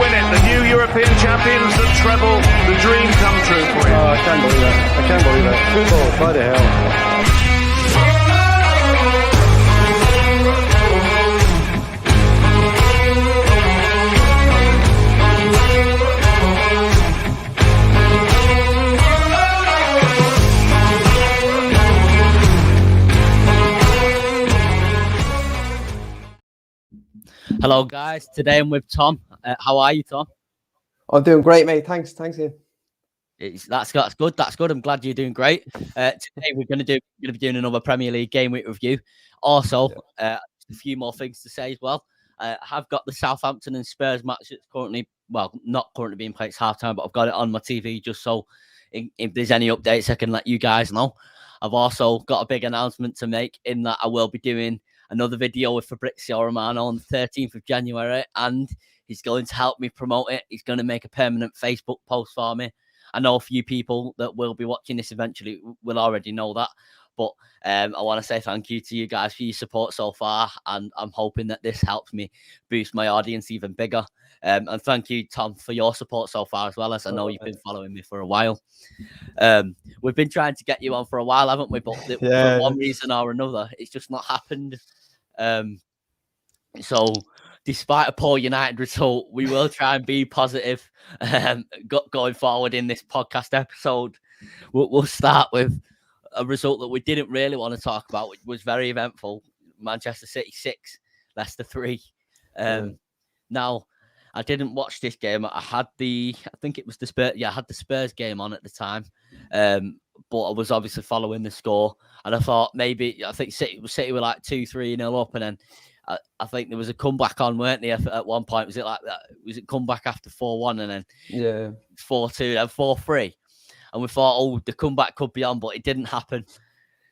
win it. The new European champions, the treble, the dream come true for you. Oh, I can't believe that. I can't believe that. Football, what the hell? Hello, guys. Today I'm with Tom. How are you, Tom? I'm doing great, mate. Thanks, Ian. That's good. That's good. I'm glad you're doing great. Today we're going to be doing another Premier League game week review. Also, a few more things to say as well. I have got the Southampton and Spurs match that's currently, well, not currently being played. It's half time, but I've got it on my TV just so if there's any updates, I can let you guys know. I've also got a big announcement to make in that I will be doing another video with Fabrizio Romano on the 13th of January, and he's going to help me promote it. He's going to make a permanent Facebook post for me. I know a few people that will be watching this eventually will already know that, but I want to say thank you to you guys for your support so far, and I'm hoping that this helps me boost my audience even bigger. And thank you, Tom, for your support so far as well, as I know you've been following me for a while. We've been trying to get you on for a while, haven't we? But for one reason or another, it's just not happened. So despite a poor United result, we will try and be positive going forward in this podcast episode. We'll start with a result that we didn't really want to talk about, which was very eventful. Manchester City 6, Leicester 3. Now, I didn't watch this game. I had I think it was the Spurs. Yeah, I had the Spurs game on at the time. But I was obviously following the score. And I thought I think City were like 2-3-0 up. And then I think there was a comeback on, weren't there, at one point? Was it like that? Was it comeback after 4-1 and then 4-2 and 4-3? And we thought, the comeback could be on, but it didn't happen.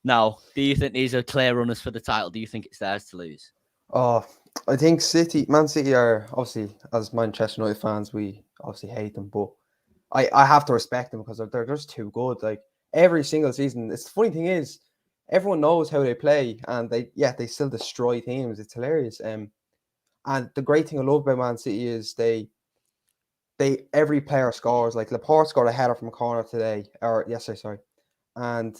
Now, do you think these are clear runners for the title? Do you think it's theirs to lose? Oh, I think Man City are obviously, as Manchester United fans, we obviously hate them, but I have to respect them because they're just too good. Like every single season, the funny thing is, everyone knows how they play, and they still destroy teams. It's hilarious. And the great thing I love about Man City is every player scores. Like Laporte scored a header from a corner today, or yesterday, sorry. And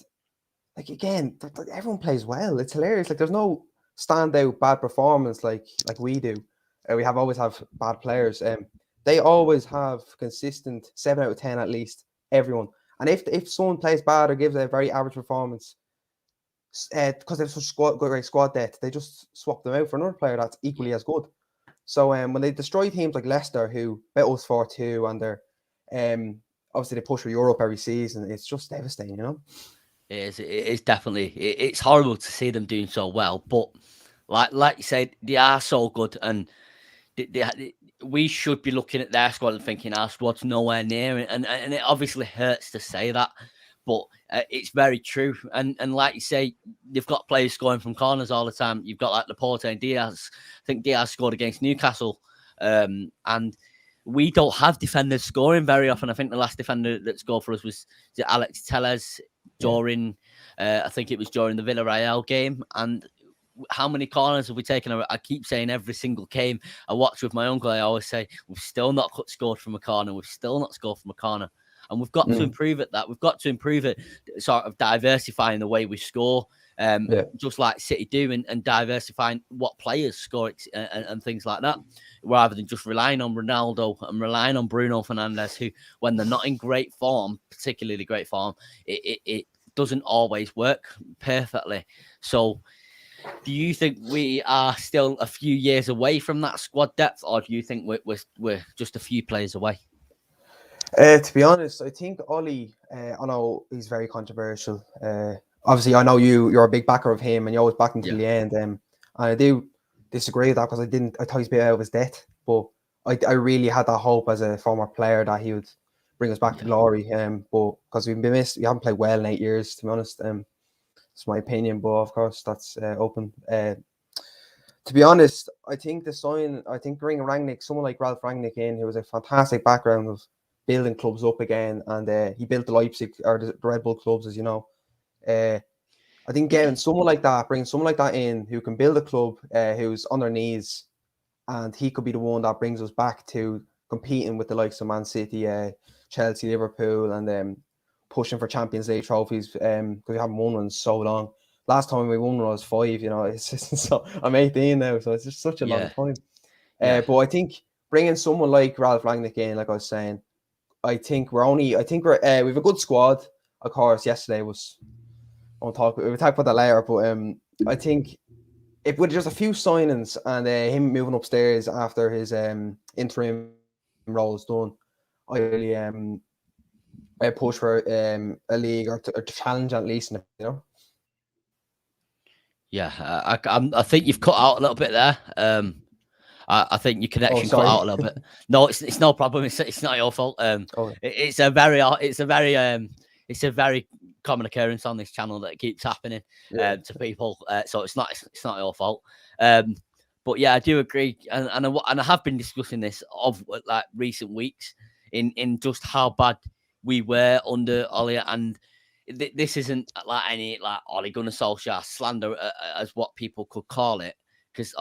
like again, everyone plays well. It's hilarious. Like there's no standout bad performance like we do. We always have bad players. They always have consistent 7 out of 10 at least. Everyone. And if someone plays bad or gives a very average performance, because they've such great squad depth, they just swap them out for another player that's equally as good. So when they destroy teams like Leicester, who beat us 4-2, and they're obviously they push for Europe every season, it's just devastating, you know. It is definitely. It's horrible to see them doing so well, but like you said, they are so good, and we should be looking at their squad and thinking our squad's nowhere near it, and it obviously hurts to say that, but it's very true. And like you say, you've got players scoring from corners all the time. You've got like Laporte and Diaz. I think Diaz scored against Newcastle, and we don't have defenders scoring very often. I think the last defender that scored for us was Alex Telles during, I think it was during the Villarreal game. And how many corners have we taken? I keep saying every single game I watch with my uncle, I always say, we've still not scored from a corner. We've still not scored from a corner. And we've got to improve at that. We've got to improve it, sort of diversifying the way we score, just like City do, and diversifying what players score and things like that, rather than just relying on Ronaldo and relying on Bruno Fernandes, who, when they're not in great form, particularly great form, it doesn't always work perfectly. So do you think we are still a few years away from that squad depth, or do you think we're just a few players away? To be honest, I think Ollie, I know he's very controversial. Obviously, I know you're a big backer of him, and you always back him till the end. And I do disagree with that because I thought he's a bit out of his depth. But I really had that hope as a former player that he would bring us back to glory. But because we haven't played well in 8 years, to be honest. It's my opinion, but of course that's open. To be honest, I think bringing Rangnick, someone like Ralph Rangnick in, who has a fantastic background of building clubs up again, and he built the Leipzig or the Red Bull clubs, as you know. I think bringing someone like that in who can build a club, who's on their knees, and he could be the one that brings us back to, competing with the likes of Man City, Chelsea, Liverpool, and pushing for Champions League trophies because we haven't won one in so long. Last time we won one I was 5, you know. It's just so I'm 18 now, so it's just such a long time. But I think bringing someone like Ralph Rangnick in, like I was saying, I think we're we have a good squad. Of course, yesterday was. We'll talk about that later, but I think if with just a few signings and him moving upstairs after his interim role is done, I really push for a league or to challenge at least, you know. Yeah, I think you've cut out a little bit there. I think your connection cut out a little bit. No, it's no problem. It's not your fault. It's a very common occurrence on this channel that keeps happening to people. So it's not your fault. But yeah, I do agree, and I have been discussing this of like recent weeks in just how bad we were under Ollie, and this isn't like any like Ole Gunnar Solskjaer slander as what people could call it. Because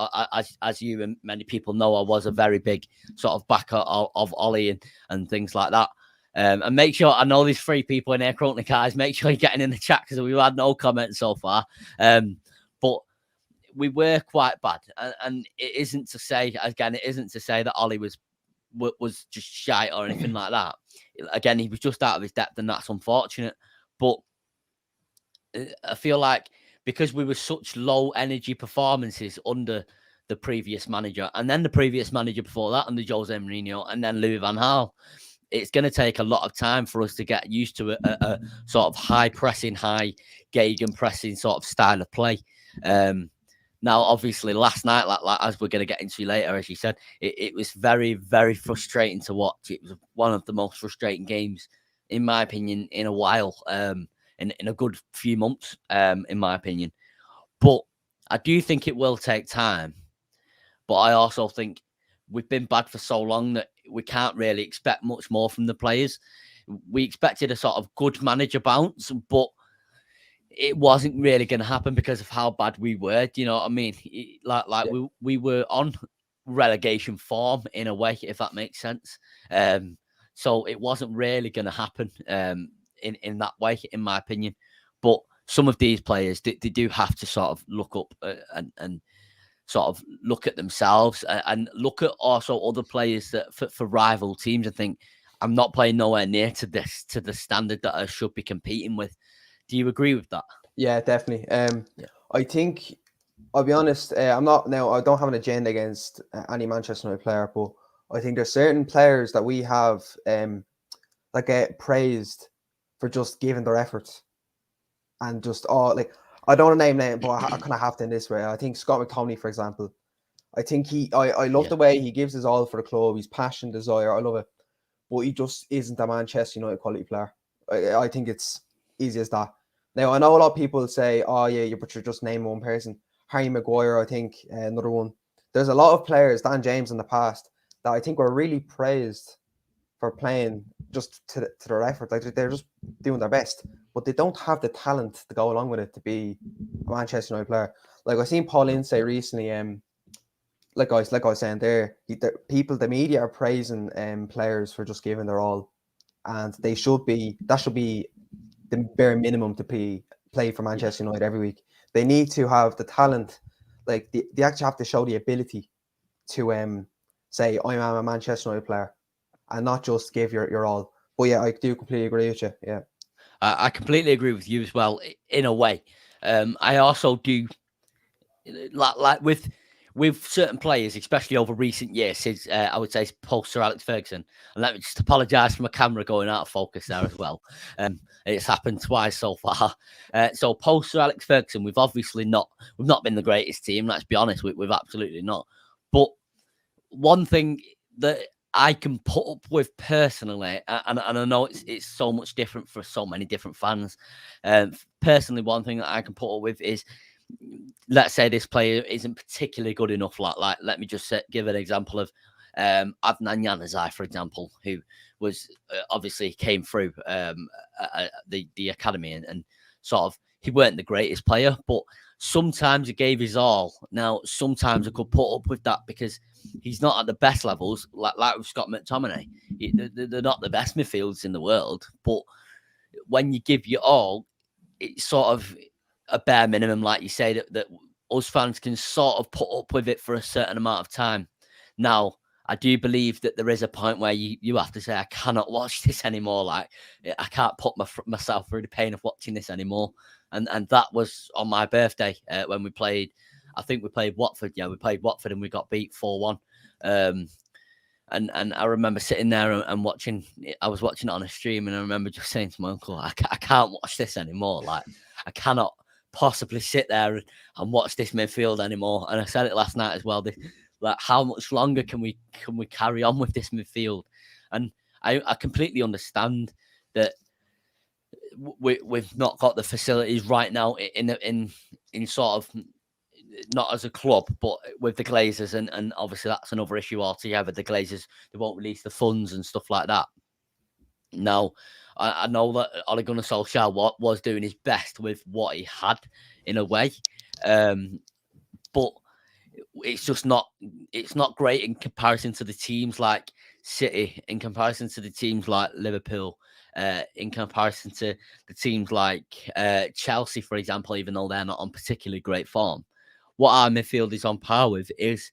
as you and many people know, I was a very big sort of backer of Ollie and things like that. And make sure, I know there's 3 people in here currently, guys. Make sure you're getting in the chat because we've had no comments so far. But we were quite bad, and it isn't to say that Ollie was just shite or anything like that. Again, he was just out of his depth, and that's unfortunate. But I feel like because we were such low energy performances under the previous manager, and then the previous manager before that under Jose Mourinho, and then Louis van Gaal, it's going to take a lot of time for us to get used to a sort of high pressing, high gegen pressing sort of style of play. Now, obviously, last night, like as we're going to get into later, as you said, it was very, very frustrating to watch. It was one of the most frustrating games, in my opinion, in a while. In a good few months, in my opinion. But I do think it will take time. But I also think we've been bad for so long that we can't really expect much more from the players. We expected a sort of good manager bounce, but it wasn't really going to happen because of how bad we were. Do you know what I mean? We were on relegation form in a way, if that makes sense. So it wasn't really going to happen. In that way, in my opinion. But some of these players, they do have to sort of look up and sort of look at themselves and look at also other players that for rival teams and think, I'm not playing nowhere near to the standard that I should be competing with. Do you agree with that? Yeah, definitely. I think, I'll be honest, I don't have an agenda against any Manchester United player, but I think there's certain players that we have that get praised for just giving their efforts and just I don't want to name names, but I kind of have to in this way. I think Scott McTominay, for example, I think I love the way he gives his all for the club. He's passion, desire. I love it, but he just isn't a Manchester United quality player. I think it's easy as that. Now I know a lot of people say, "Oh yeah, but you're just naming one person." Harry Maguire, I think another one. There's a lot of players, Dan James in the past, that I think were really praised for playing just to their effort. Like they're just doing their best, but they don't have the talent to go along with it to be a Manchester United player. Like I seen Paul Ince say recently, like I was saying there, the media are praising players for just giving their all, and that should be the bare minimum to play for Manchester United every week. They need to have the talent, like they actually have to show the ability to say I am a Manchester United player, and not just give your all. But yeah, I do completely agree with you. Yeah, I completely agree with you as well. In a way, I also do like with certain players, especially over recent years, since I would say post Sir Alex Ferguson. And let me just apologise for my camera going out of focus there as well. It's happened twice so far. So post Sir Alex Ferguson, we've not been the greatest team. Let's be honest, we've absolutely not. But one thing that I can put up with personally, and I know it's so much different for so many different fans. Personally, one thing that I can put up with is, let's say this player isn't particularly good enough. Like let me just give an example of Adnan Januzaj, for example, who was obviously came through the academy and sort of he weren't the greatest player, but sometimes he gave his all. Now, sometimes I could put up with that because he's not at the best levels, like with Scott McTominay. They're not the best midfielders in the world, but when you give your all, it's sort of a bare minimum, like you say, that us fans can sort of put up with it for a certain amount of time. Now, I do believe that there is a point where you have to say, I cannot watch this anymore. Like, I can't put myself through the pain of watching this anymore. And that was on my birthday when we played. I think we played Watford. Yeah, we played Watford and we got beat 4-1. And I remember sitting there and watching. I was watching it on a stream, and I remember just saying to my uncle, I can't watch this anymore. Like, I cannot possibly sit there and watch this midfield anymore. And I said it last night as well. Like, how much longer can we carry on with this midfield? And I completely understand that we've not got the facilities right now in sort of, not as a club, but with the Glazers, and obviously that's another issue altogether. The Glazers, they won't release the funds and stuff like that. Now, I know that Ole Gunnar Solskjaer was doing his best with what he had, in a way, but it's just not. It's not great in comparison to the teams like City, in comparison to the teams like Liverpool, in comparison to the teams like Chelsea, for example. Even though they're not on particularly great form, what our midfield is on par with is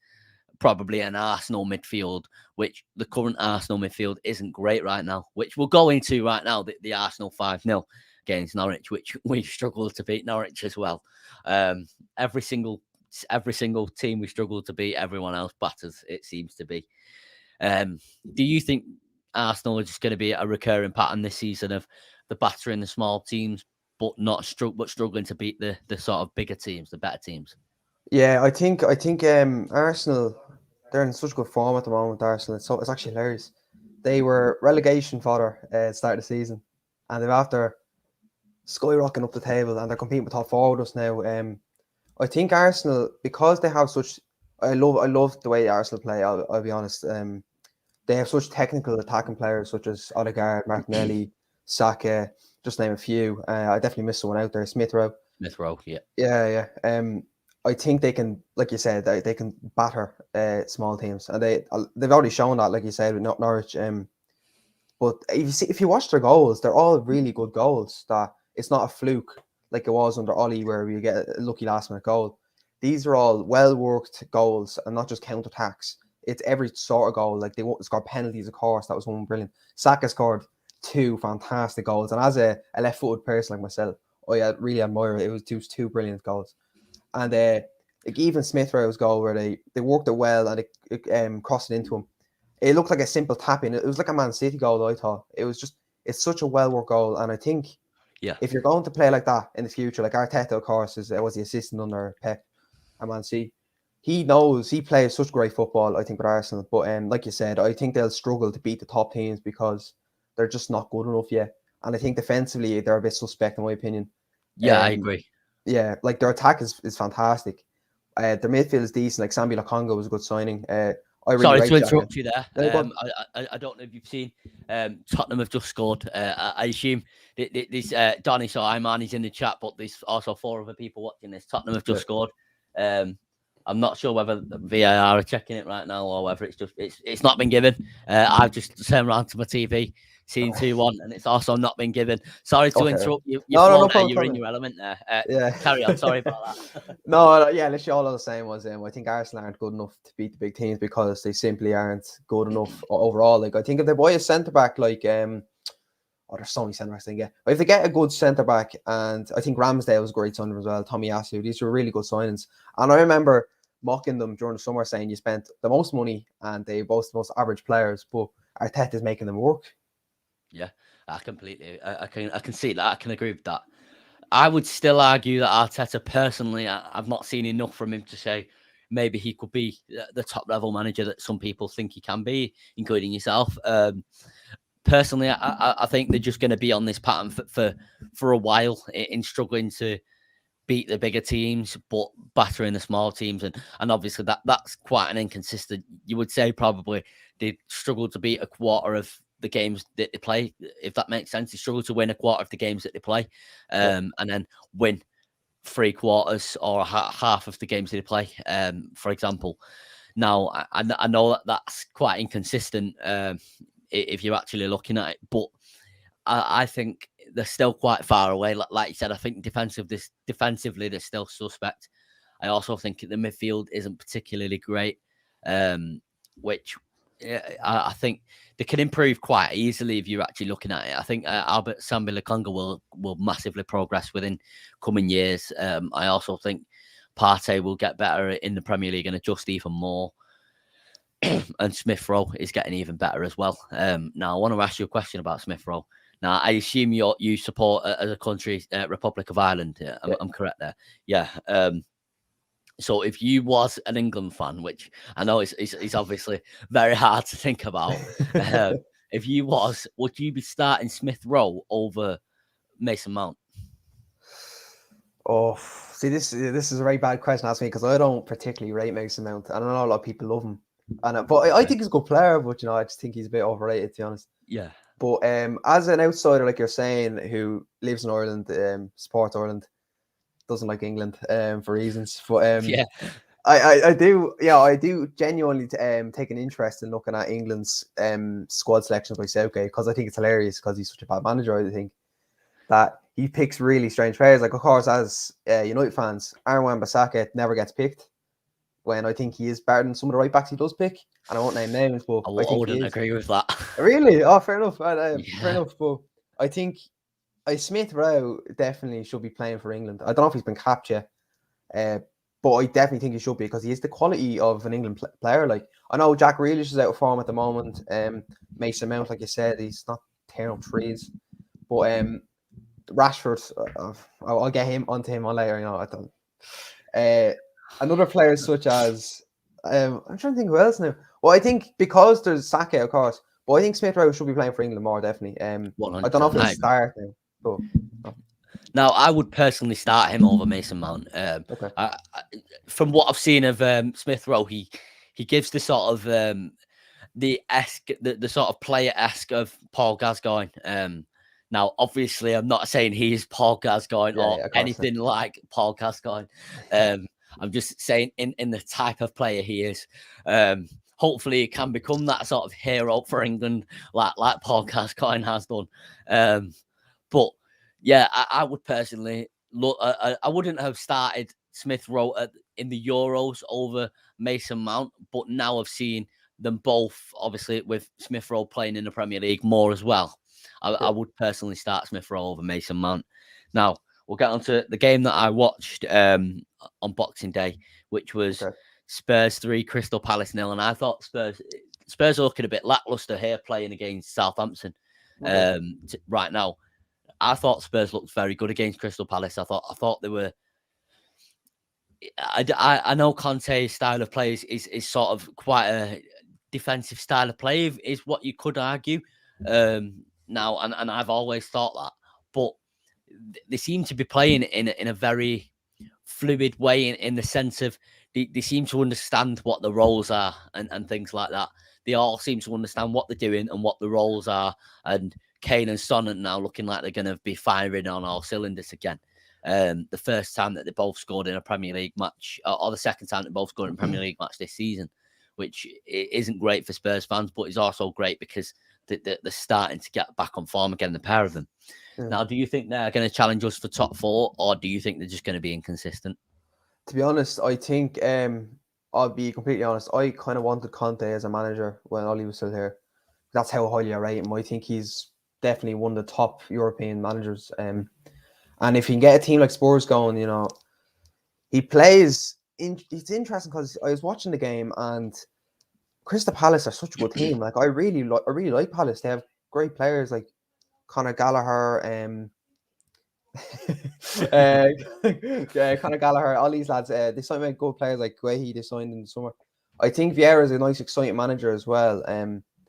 probably an Arsenal midfield, which the current Arsenal midfield isn't great right now, which we'll go into right now, the Arsenal 5-0 against Norwich, which we struggled to beat Norwich as well. Every single team we struggle to beat, everyone else batters, it seems to be. Do you think Arsenal are just going to be a recurring pattern this season of the battering the small teams, but struggling to beat the sort of bigger teams, the better teams? Yeah, I think Arsenal, they're in such good form at the moment. Arsenal, so it's actually hilarious. They were relegation fodder at the start of the season, and they're after skyrocketing up the table, and they're competing with top four with us now. I think Arsenal, because they have such, I love the way Arsenal play. I'll be honest. They have such technical attacking players such as Odegaard, Martinelli, Saka, just name a few. I definitely missed someone out there. Smith Rowe, yeah. Yeah. I think they can, like you said, they can batter small teams, and they've already shown that, like you said, with Norwich. But if you watch their goals, they're all really good goals. That it's not a fluke like it was under Ollie, where you get a lucky last minute goal. These are all well worked goals and not just counter attacks. It's every sort of goal. Like, they won't score penalties, of course. That was one brilliant. Saka scored 2 fantastic goals, and as a left footed person like myself, I really admire it. It was two brilliant goals. And like even Smith Rowe's goal, where they worked it well and it crossed it into him. It looked like a simple tap in. It was like a Man City goal, I thought. It's such a well worked goal. And I think if you're going to play like that in the future, like Arteta, of course, was the assistant under Pep at Man City. He plays such great football, I think, with Arsenal. But like you said, I think they'll struggle to beat the top teams because they're just not good enough yet. And I think defensively, they're a bit suspect, in my opinion. Yeah, I agree. Yeah, like their attack is fantastic. Their midfield is decent. Like Sambi Lokonga was a good signing. Sorry to interrupt you there. I don't know if you've seen Tottenham have just scored. I assume this Donny, so Iman in the chat, but there's also 4 other people watching this. Tottenham have just scored. I'm not sure whether VAR are checking it right now or whether it's not been given. I've just turned around to my TV, seen 2-1, and it's also not been given. Sorry to interrupt you. No You're in your element there. Carry on. Sorry about that. Literally all I was saying was I think Arsenal aren't good enough to beat the big teams because they simply aren't good enough overall. Like, I think if they buy a centre back, like there's so many centre backs they can get. But if they get a good centre back, and I think Ramsdale was a great signing as well, Tommy Asu, these were really good signings. And I remember mocking them during the summer, saying you spent the most money and they both the most average players, but Arteta's making them work. Yeah, I completely. I can see that. I can agree with that. I would still argue that Arteta, personally, I've not seen enough from him to say maybe he could be the top level manager that some people think he can be, including yourself. Personally, I think they're just going to be on this pattern for a while in struggling to beat the bigger teams, but battering the small teams. And obviously that's quite an inconsistent. You would say probably they struggle to beat a quarter of the games that they play, if that makes sense. They struggle to win a quarter of the games that they play, and then win 3/4 or half of the games that they play, for example. Now, I know that that's quite inconsistent if you're actually looking at it, but I think they're still quite far away. Like you said, I think defensively they're still suspect. I also think the midfield isn't particularly great, which I think they can improve quite easily if you're actually looking at it. I think Albert Sambi Lukonga will massively progress within coming years. I also think Partey will get better in the Premier League and adjust even more. And Smith Rowe is getting even better as well. Now, I want to ask you a question about Smith Rowe. Now, I assume you support as a country Republic of Ireland. Yeah, I'm correct there. Yeah. So if you was an England fan, which I know is obviously very hard to think about, if you was, would you be starting Smith Rowe over Mason Mount? Oh, see, this is a very bad question to ask me because I don't particularly rate Mason Mount. I don't know a lot of people love him, but I think he's a good player. But I just think he's a bit overrated, to be honest. Yeah. But as an outsider, like you're saying, who lives in Ireland, supports Ireland, doesn't like England for reasons. But yeah, I do genuinely take an interest in looking at England's squad selections by Southgate because I think it's hilarious because he's such a bad manager. I think that he picks really strange players. Like, of course, as United fans, Aaron Wan-Bissaka never gets picked when I think he is better than some of the right backs he does pick. And I won't name names, but I think wouldn't agree with that. Really? Oh, fair enough. Fair enough. But I think Smith Rowe definitely should be playing for England. I don't know if he's been capped yet, but I definitely think he should be because he is the quality of an England player. Like, I know Jack Grealish is out of form at the moment. Mason Mount, like you said, he's not tearing up trees. But Rashford, I'll get him onto him on later. I don't. Another player such as I'm trying to think who else now. Well, I think because there's Saka, of course, but I think Smith Rowe should be playing for England more definitely. I don't know if he'll start now. But, Now, I would personally start him over Mason Mount. Okay. From what I've seen of Smith Rowe, he gives the sort of the sort of player-esque of Paul Gascoigne. Now, obviously, I'm not saying he is Paul Gascoigne or anything like Paul Gascoigne. I'm just saying in the type of player he is. Hopefully, he can become that sort of hero for England, like Paul Gascoigne has done. But yeah, I would personally look. I wouldn't have started Smith Rowe in the Euros over Mason Mount, but now I've seen them both, obviously, with Smith Rowe playing in the Premier League more as well. I would personally start Smith Rowe over Mason Mount. Now, we'll get on to the game that I watched on Boxing Day, which was Spurs 3, Crystal Palace 0. And I thought Spurs are looking a bit lackluster here playing against Southampton right now. I thought Spurs looked very good against Crystal Palace. I thought they were. I know Conte's style of play is sort of quite a defensive style of play, is what you could argue. Now, and I've always thought that, but they seem to be playing in a very fluid way in the sense of they seem to understand what the roles are and things like that. They all seem to understand what they're doing and what the roles are. And Kane and Son are now looking like they're going to be firing on all cylinders again. The first time that they both scored in a Premier League match, or the second time they both scored in a Premier League match this season, which isn't great for Spurs fans, but is also great because they're starting to get back on form again, the pair of them. Yeah. Now, do you think they're going to challenge us for top 4, or do you think they're just going to be inconsistent? To be honest, I think I'll be completely honest. I kind of wanted Conte as a manager when Oli was still here. That's how highly I rate him. I think he's definitely one of the top European managers. And if he can get a team like Spurs going, he plays. It's interesting because I was watching the game and Crystal Palace are such a good team. Like I really like Palace. They have great players like Conor Gallagher, Conor Gallagher, all these lads. They signed good players like Guehi. They signed in the summer. I think Vieira is a nice, exciting manager as well.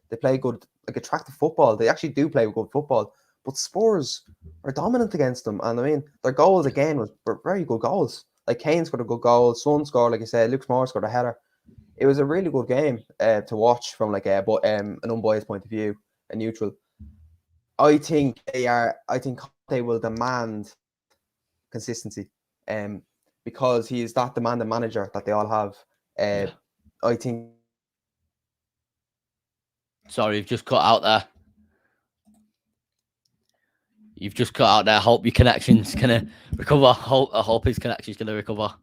They play good, like attractive football. They actually do play good football. But Spurs are dominant against them, and I mean their goals again were very good goals. Like Kane scored a good goal, Son scored, like I said, Luke Moore scored a header. It was a really good game to watch from an unbiased point of view, a neutral. I think they will demand consistency, because he is that demanding manager that they all have. I think. Sorry, you've just cut out there. You've just cut out there. Hope your connection's gonna recover. I hope his connection's gonna recover.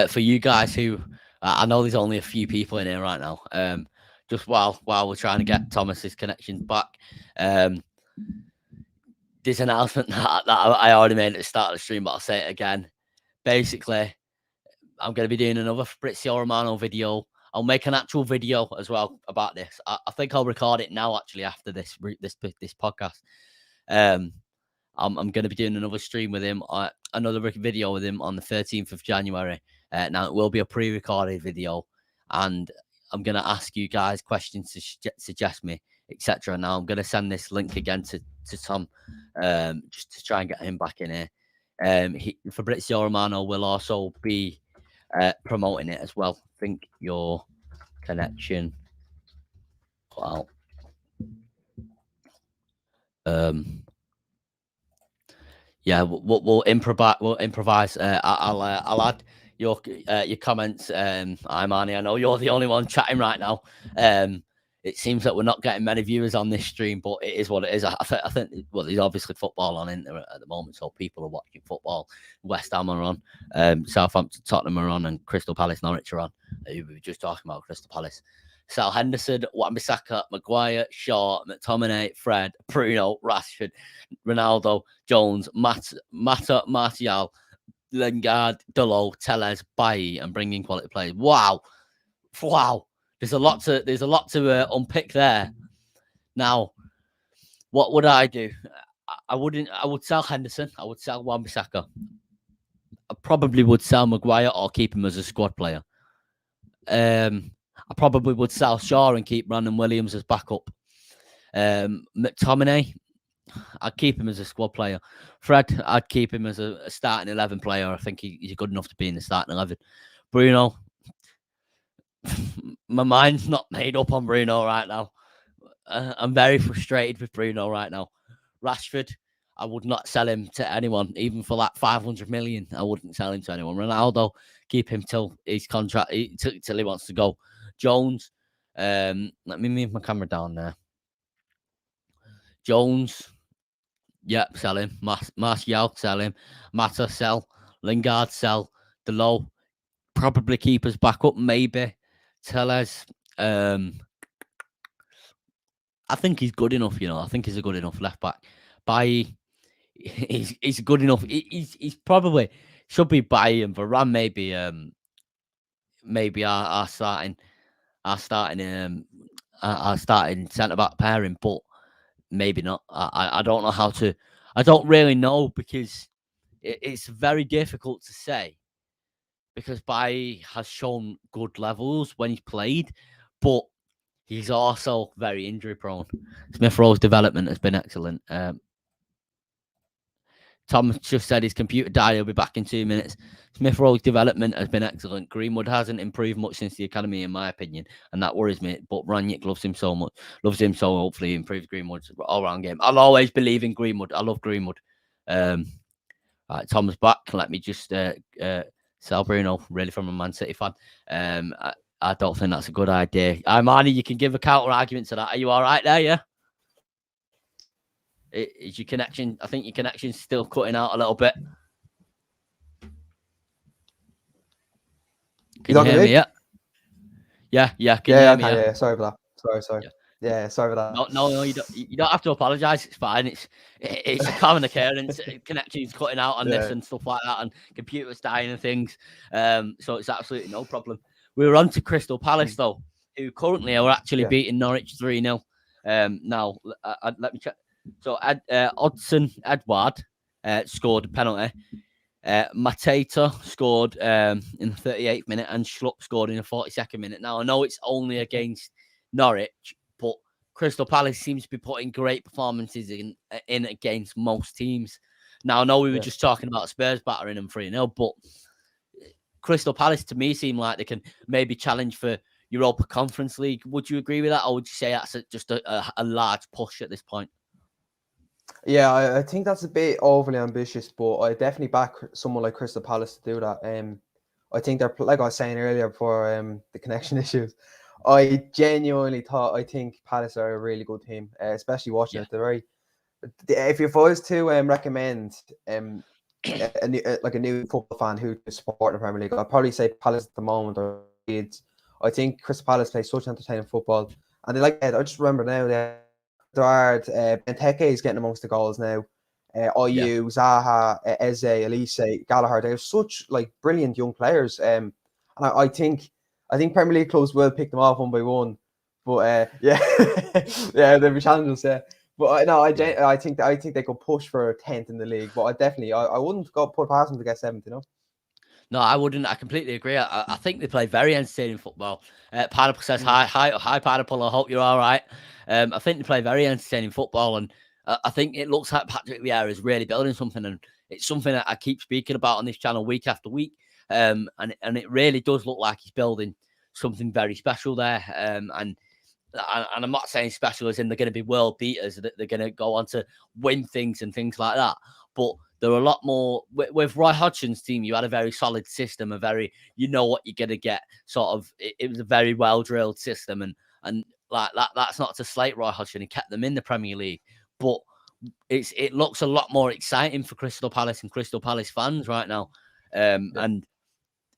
For you guys who, I know there's only a few people in here right now. Just while we're trying to get Thomas's connection back, there's an announcement that I already made at the start of the stream, but I'll say it again. Basically, I'm going to be doing another Fabrizio Romano video. I'll make an actual video as well about this. I think I'll record it now, actually, after this podcast. I'm going to be doing another stream with him, another video with him on the 13th of January. Now, it will be a pre-recorded video, and I'm going to ask you guys questions to suggest me, etc. Now, I'm going to send this link again to Tom, just to try and get him back in here. Fabrizio Romano will also be promoting it as well. I think your connection. Wow. Yeah, we'll improvise. We'll improvise. I'll add your comments. I'm Arnie. I know you're the only one chatting right now. It seems that we're not getting many viewers on this stream, but it is what it is. I think well, there's obviously football on in there at the moment, so people are watching football. West Ham are on, Southampton, Tottenham are on, and Crystal Palace, Norwich are on. We were just talking about Crystal Palace. Sal Henderson, Wan-Bissaka, Maguire, Shaw, McTominay, Fred, Bruno, Rashford, Ronaldo, Jones, Mata, Martial, Lingard, Delo, Telles, Bailly, and bringing quality players. Wow. There's a lot to unpick there. Now, what would I do? I would sell Henderson. I would sell Wan-Bissaka. I probably would sell Maguire or keep him as a squad player. I probably would sell Shaw and keep Brandon Williams as backup. McTominay, I'd keep him as a squad player. Fred, I'd keep him as a starting 11 player. I think he's good enough to be in the starting 11. Bruno, my mind's not made up on Bruno right now. I'm very frustrated with Bruno right now. Rashford, I would not sell him to anyone, even for like 500 million. I wouldn't sell him to anyone. Ronaldo, keep him till his contract, till he wants to go. Jones, let me move my camera down there. Jones, yep, sell him. Martial, sell him. Mata, sell. Lingard, sell. Delo, probably keep us back up, maybe. Telles, I think he's good enough, I think he's a good enough left back. Bailly, he's good enough. He's probably should be Bailly and Varane, maybe our starting centre back pairing, but maybe not. I don't know how to. I don't really know because it's very difficult to say because Bailly has shown good levels when he's played, but he's also very injury prone. Smith Rowe's development has been excellent. Tom just said his computer died. He'll be back in 2 minutes. Smith Rowe's development has been excellent. Greenwood hasn't improved much since the academy, in my opinion, and that worries me. But Ranić loves him so much. Loves him so hopefully he improves Greenwood's all-round game. I'll always believe in Greenwood. I love Greenwood. Right, Tom's back. Let me just sell Bruno, really, from a Man City fan. I don't think that's a good idea. Arnie, you can give a counter argument to that. Are you all right there? Yeah. Is your connection? I think your connection's still cutting out a little bit. Can you hear me? Yeah. Can you hear me? Yeah. Sorry about that. Sorry. Yeah, sorry about that. No, you don't have to apologize. It's fine. It's a common occurrence. Connection's cutting out on this and stuff like that, and computers dying and things. So it's absolutely no problem. We were on to Crystal Palace though, who currently are actually beating Norwich 3-0. Now let me check. So Odsonne Edouard scored a penalty. Mateta scored in the 38th minute, and Schlupp scored in the 42nd minute. Now I know it's only against Norwich, but Crystal Palace seems to be putting great performances in against most teams. Now I know we were just talking about Spurs battering them 3-0, but Crystal Palace to me seem like they can maybe challenge for Europa Conference League. Would you agree with that, or would you say that's just a large push at this point? Yeah, I think that's a bit overly ambitious, but I definitely back someone like Crystal Palace to do that. I think they're like I was saying earlier before the connection issues. I genuinely think Palace are a really good team, especially watching Yeah. it. They're very. If I was to recommend like a new football fan who to support the Premier League, I'd probably say Palace at the moment or Leeds. I think Crystal Palace plays such entertaining football, and they like. I just remember now that Benteke is getting amongst the goals now. Yeah. Ayew, Zaha, Eze, Elise, Gallagher. They have such like brilliant young players. And I think Premier League clubs will pick them off one by one. But yeah, yeah, there'll be challenges. Yeah, but no, I think they could push for 10th in the league. But I wouldn't go put past them to get 7th. You know. No, I wouldn't. I completely agree. I think they play very entertaining football. Pineapple says, hi, Pineapple. I hope you're all right. I think they play very entertaining football, and I think it looks like Patrick Vieira is really building something, and it's something that I keep speaking about on this channel week after week. And it really does look like he's building something very special there. And I'm not saying special as in they're going to be world beaters, that they're going to go on to win things and things like that. But there are a lot more with Roy Hodgson's team. You had a very solid system, a very, you know what you're going to get. Sort of, it was a very well drilled system, and like that. That's not to slate Roy Hodgson. He kept them in the Premier League, but it looks a lot more exciting for Crystal Palace and Crystal Palace fans right now. And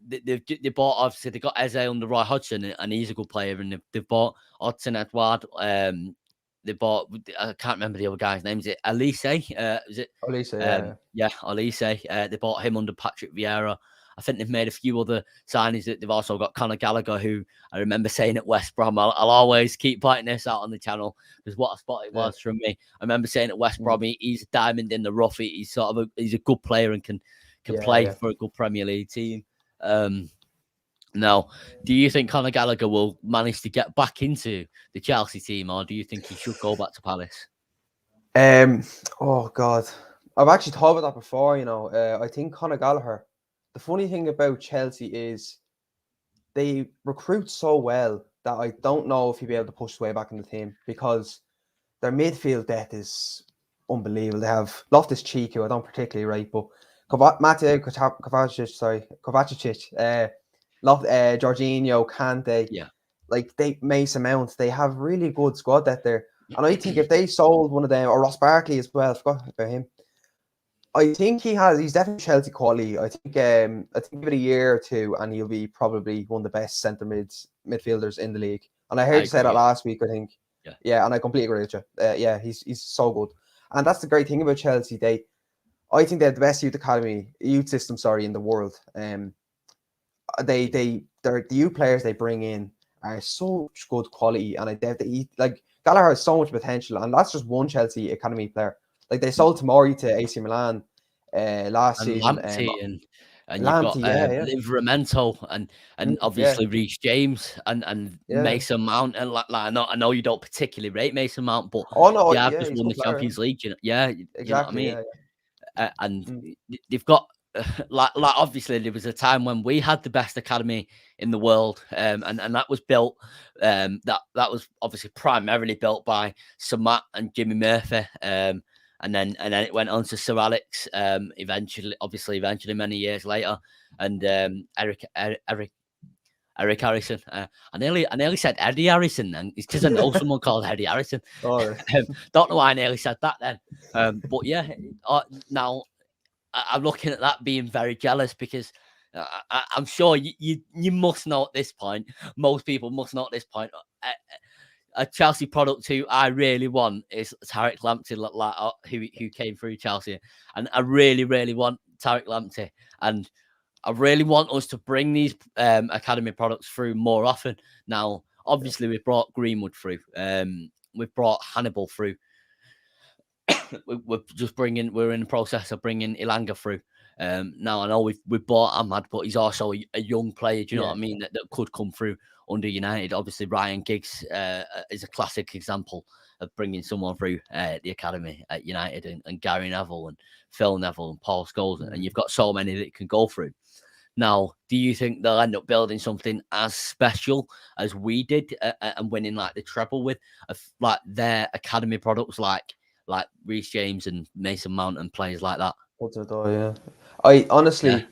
they bought, obviously they got Eze under Roy Hodgson, and he's a good player, and they've bought Odson Edouard. They bought, I can't remember the other guy's name. Is it Elise? Is it Elise? yeah, Elise. They bought him under Patrick Vieira. I think they've made a few other signings. That they've also got Conor Gallagher, who I remember saying at West Brom. I'll always keep pointing this out on the channel because what a spot it was from me. I remember saying at West Brom, he's a diamond in the rough. He's sort of he's a good player and can play for a good Premier League team. Now, do you think Conor Gallagher will manage to get back into the Chelsea team, or do you think he should go back to Palace? Oh God, I've actually thought about that before. You know, I think Conor Gallagher. The funny thing about Chelsea is they recruit so well that I don't know if he'll be able to push his way back in the team because their midfield depth is unbelievable. They have Loftus-Cheek, who I don't particularly rate, but Matej Kovacic, Jorginho, Kante, Mason Mount. They have really good squad depth there. And I think if they sold one of them, or Ross Barkley as well, I forgot about him. I think he's definitely Chelsea quality. I think give it a year or two and he'll be probably one of the best centre midfielders in the league. And I heard you say that last week, I think. Yeah, and I completely agree with you. Yeah, he's so good. And that's the great thing about Chelsea. I think they have the best youth system in the world. The youth players they bring in are such good quality, and like Gallagher has so much potential, and that's just one Chelsea academy player. Like they sold Tomori to AC Milan last season. Lamptey and you've got Livramento and obviously Reece James and Mason Mount, and I know you don't particularly rate Mason Mount, but they have just won the Champions League. You know what I mean. And they've got like obviously there was a time when we had the best academy in the world, and that was built. That was obviously primarily built by Sir Matt and Jimmy Murphy. And then it went on to Sir Alex, eventually many years later, and Eric Harrison. I nearly said Eddie Harrison, and it's because I know someone called Eddie Harrison. Don't know why I nearly said that then. But yeah, now I'm looking at that being very jealous because I'm sure you must know at this point. Most people must know at this point. A Chelsea product who I really want is Tariq Lamptey, who came through Chelsea, and I really, really want Tariq Lamptey, and I really want us to bring these academy products through more often. Now, obviously, we've brought Greenwood through, we've brought Hannibal through. We're in the process of bringing Ilanga through. Now I know we've bought Ahmad, but he's also a young player. Do you know what I mean? That could come through under United. Obviously, Ryan Giggs is a classic example of bringing someone through the academy at United, and Gary Neville and Phil Neville and Paul Scholes, and you've got so many that can go through. Now, do you think they'll end up building something as special as we did and winning like the treble with like their academy products like Reece James and Mason Mount and players like that? I honestly,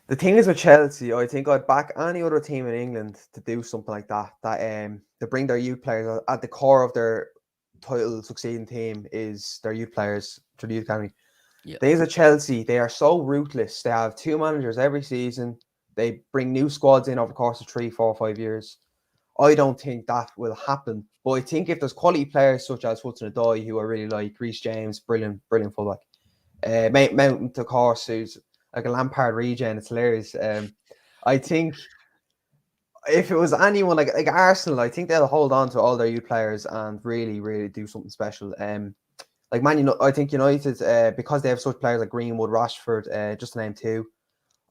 The thing is with Chelsea, I think I'd back any other team in England to do something like that. To bring their youth players at the core of their title succeeding team is their youth players to the youth academy. Yeah. The thing is with Chelsea, they are so ruthless. They have 2 managers every season. They bring new squads in over the course of 3, 4, 5 years. I don't think that will happen. But I think if there's quality players such as Hudson-Odoi, who I really like, Reece James, brilliant fullback. Mount, of course, who's like a Lampard regen. It's hilarious. I think if it was anyone like Arsenal, I think they'll hold on to all their youth players and really, really do something special. Like I think United, because they have such players like Greenwood, Rashford, just to name two,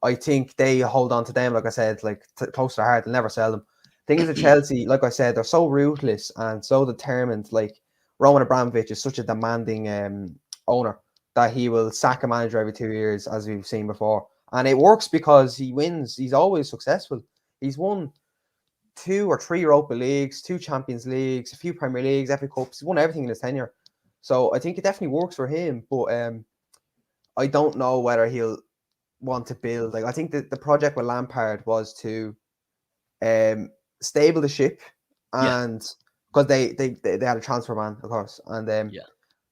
I think they hold on to them. Like I said, like close to their heart, they'll never sell them. Things at Chelsea, like I said, they're so ruthless and so determined. Like Roman Abramovich is such a demanding owner that he will sack a manager every 2 years, as we've seen before. And it works because he wins. He's always successful. He's won 2 or 3 Europa Leagues, 2 Champions Leagues, a few Premier Leagues, FA Cups. He's won everything in his tenure. So I think it definitely works for him. But I don't know whether he'll want to build. Like I think that the project with Lampard was to stable the ship, and because they had a transfer ban, of course, and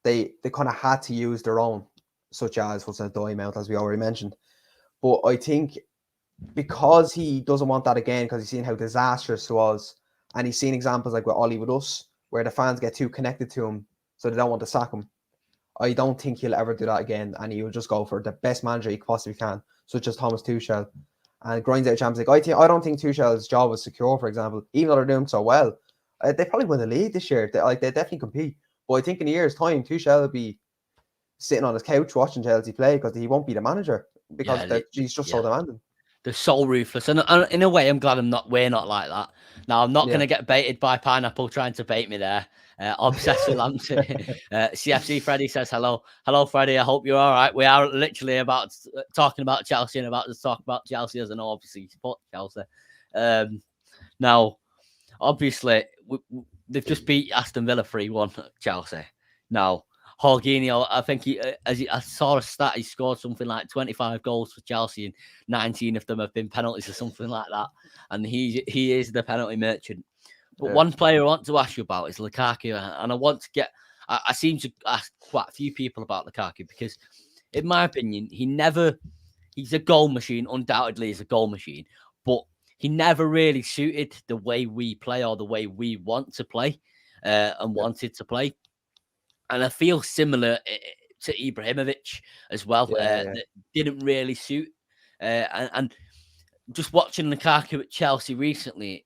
they kind of had to use their own, such as Hudson-Odoi, Mount, as we already mentioned. But I think because he doesn't want that again, because he's seen how disastrous it was, and he's seen examples like with Ollie with us, where the fans get too connected to him, so they don't want to sack him. I don't think he'll ever do that again, and he will just go for the best manager he possibly can, such as Thomas Tuchel, and grinds out Champions League. I don't think Tuchel's job was secure, for example, even though they're doing so well. They probably win the league this year. They definitely compete. But I think in a year's time, Tuchel will be sitting on his couch watching Chelsea play because he won't be the manager because he's just so demanding. They're so ruthless, and in a way, I'm glad we're not like that. Now, I'm not going to get baited by Pineapple trying to bait me there. Obsessed with Lamptey. CFC Freddie says hello, Freddie. I hope you're all right. We are literally about talking about Chelsea and about to talk about Chelsea, as I know, obviously, you support Chelsea. Now, obviously, they've just beat Aston Villa 3-1. Chelsea. Now, Jorginho, I think I saw a stat, he scored something like 25 goals for Chelsea, and 19 of them have been penalties or something like that. And he is the penalty merchant. But one player I want to ask you about is Lukaku, and I want to get. I seem to ask quite a few people about Lukaku because, in my opinion, he's a goal machine. Undoubtedly, he's a goal machine, but he never really suited the way we play or the way we want to play and wanted to play. And I feel similar to Ibrahimovic as well. That didn't really suit. And just watching Lukaku at Chelsea recently,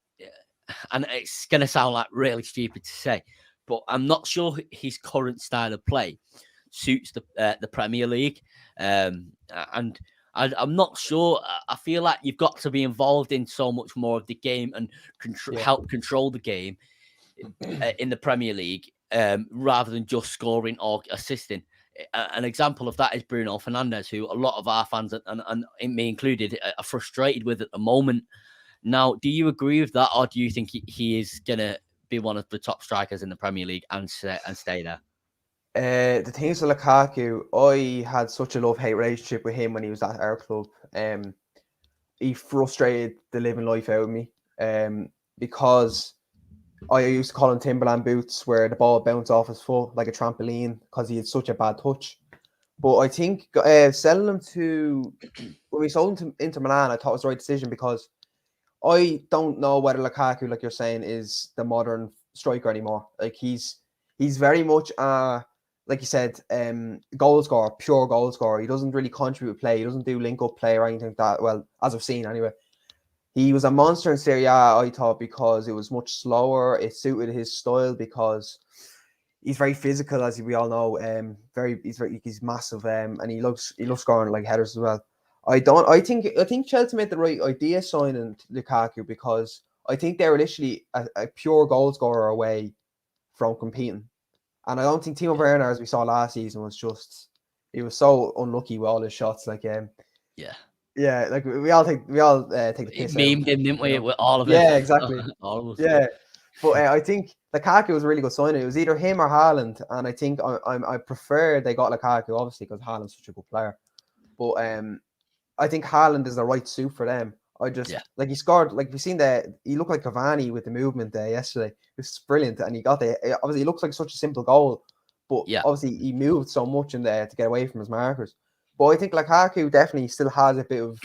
and it's going to sound like really stupid to say, but I'm not sure his current style of play suits the Premier League. And I'm not sure. I feel like you've got to be involved in so much more of the game and help control the game in the Premier League. Rather than just scoring or assisting. An example of that is Bruno Fernandes, who a lot of our fans, and me included, are frustrated with at the moment. Now, do you agree with that, or do you think he is going to be one of the top strikers in the Premier League and stay there? The things with Lukaku, I had such a love-hate relationship with him when he was at our club. He frustrated the living life out of me because I used to call him Timberland boots, where the ball bounced off his foot like a trampoline because he had such a bad touch. But I think selling him when we sold him to Inter Milan, I thought it was the right decision because I don't know whether Lukaku, like you're saying, is the modern striker anymore. Like he's very much like you said, goal scorer, pure goal scorer. He doesn't really contribute play. He doesn't do link up play or anything like that. Well, as I've seen anyway. He was a monster in Serie A, I thought, because it was much slower. It suited his style because he's very physical, as we all know. He's massive, and he loves scoring like headers as well. I think Chelsea made the right idea signing Lukaku because I think they were literally a pure goal scorer away from competing. And I don't think Timo Werner, as we saw last season, he was so unlucky with all his shots. Yeah, like we all take the piss out. Memed him, didn't we? With all of it. Yeah, exactly. All of us. Yeah, but I think Lukaku was a really good signing. It was either him or Haaland, and I think I prefer they got Lukaku, obviously, because Haaland's such a good player. But I think Haaland is the right suit for them. I just like he scored, like we've seen that he looked like Cavani with the movement there yesterday. It was brilliant, and he got the obviously it looks like such a simple goal, but obviously he moved so much in there to get away from his markers. But I think Lukaku definitely still has a bit of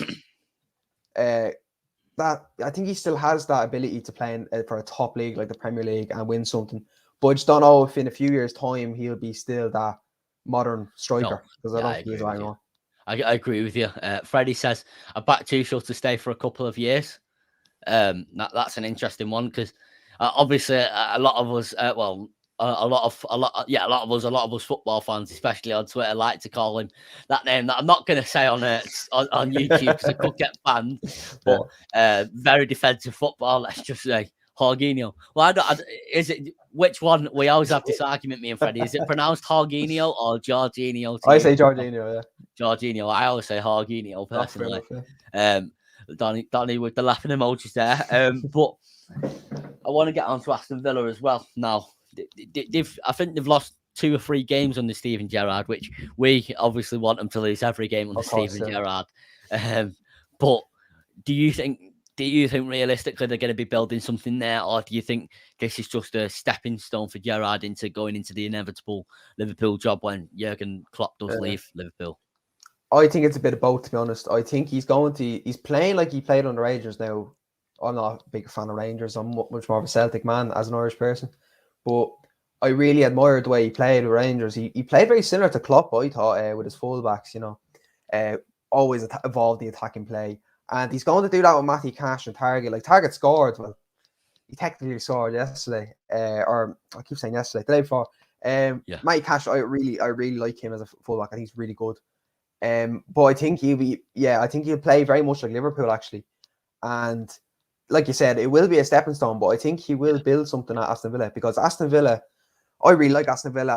that. I think he still has that ability to play for a top league like the Premier League and win something. But I just don't know if in a few years' time he'll be still that modern striker, because I don't think he is anymore. I agree with you. Freddie says a back two should to stay for a couple of years. That's an interesting one, because obviously a lot of us, a lot of us football fans, especially on Twitter, like to call him that name that I'm not going to say on YouTube because I could get banned. But very defensive football, let's just say. Jorginho. Well, is it which one? We always have this argument, me and Freddie. Is it pronounced Jorginho or Jorginho? I say Jorginho, yeah. Jorginho. I always say Jorginho personally. Donny with the laughing emojis there. But I want to get on to Aston Villa as well. Now, I think they've lost 2 or 3 games under Steven Gerrard, which we obviously want them to lose every game under Steven Gerrard. But do you think realistically they're going to be building something there, or do you think this is just a stepping stone for Gerrard into going into the inevitable Liverpool job when Jurgen Klopp does leave Liverpool? I think it's a bit of both, to be honest. I think he's playing like he played on the Rangers now. I'm not a big fan of Rangers. I'm much more of a Celtic man as an Irish person. But I really admired the way he played with Rangers. He played very similar to Klopp, I thought, with his fullbacks, always evolved the attacking play. And he's going to do that with Matty Cash and Target. Like, Target scored. Well, he technically scored yesterday. Or I keep saying yesterday, the day before. Matty Cash, I really like him as a fullback. I think he's really good. But I think he'll play very much like Liverpool, actually. And like you said, it will be a stepping stone, but I think he will build something at Aston Villa, because Aston Villa, I really like Aston Villa.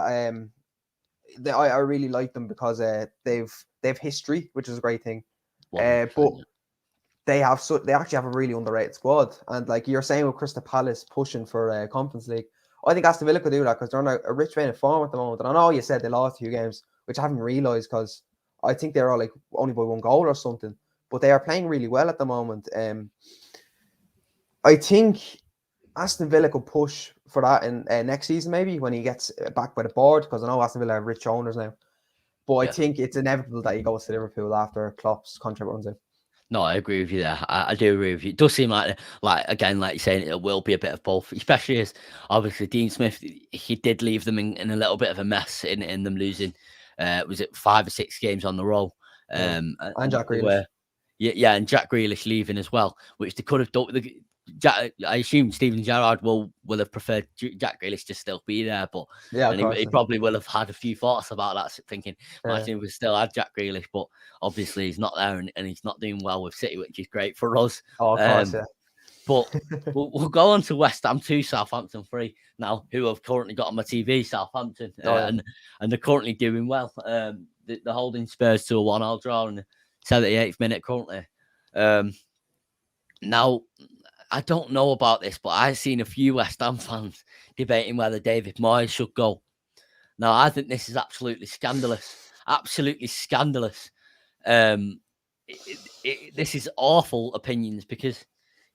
I really like them because they've history, which is a great thing. But they actually have a really underrated squad. And like you're saying with Crystal Palace pushing for Conference League, I think Aston Villa could do that because they're on a rich vein of form at the moment. And I know you said they lost a few games, which I haven't realised, because I think they're all like only by 1 goal or something. But they are playing really well at the moment. I think Aston Villa could push for that in next season, maybe when he gets back by the board, because I know Aston Villa have rich owners now. But I think it's inevitable that he goes to Liverpool after Klopp's contract runs out. No, I agree with you there. I do agree with you. It does seem like again, like you're saying, it will be a bit of both, especially as obviously Dean Smith, he did leave them in a little bit of a mess in them losing, was it 5 or 6 games on the roll? And Jack Grealish. And Jack Grealish leaving as well, which they could have done. I assume Steven Gerrard will have preferred Jack Grealish to still be there, but he probably will have had a few thoughts about that, thinking, imagine we still had Jack Grealish, but obviously he's not there and he's not doing well with City, which is great for us. Oh, of course, But we'll go on to West Ham 2, Southampton 3 now, who have currently got on my TV, Southampton, and they're currently doing well. They're holding Spurs to a 1-1 draw in the 78th minute currently. Now, I don't know about this, but I've seen a few West Ham fans debating whether David Moyes should go. Now, I think this is absolutely scandalous. Absolutely scandalous. This is awful opinions, because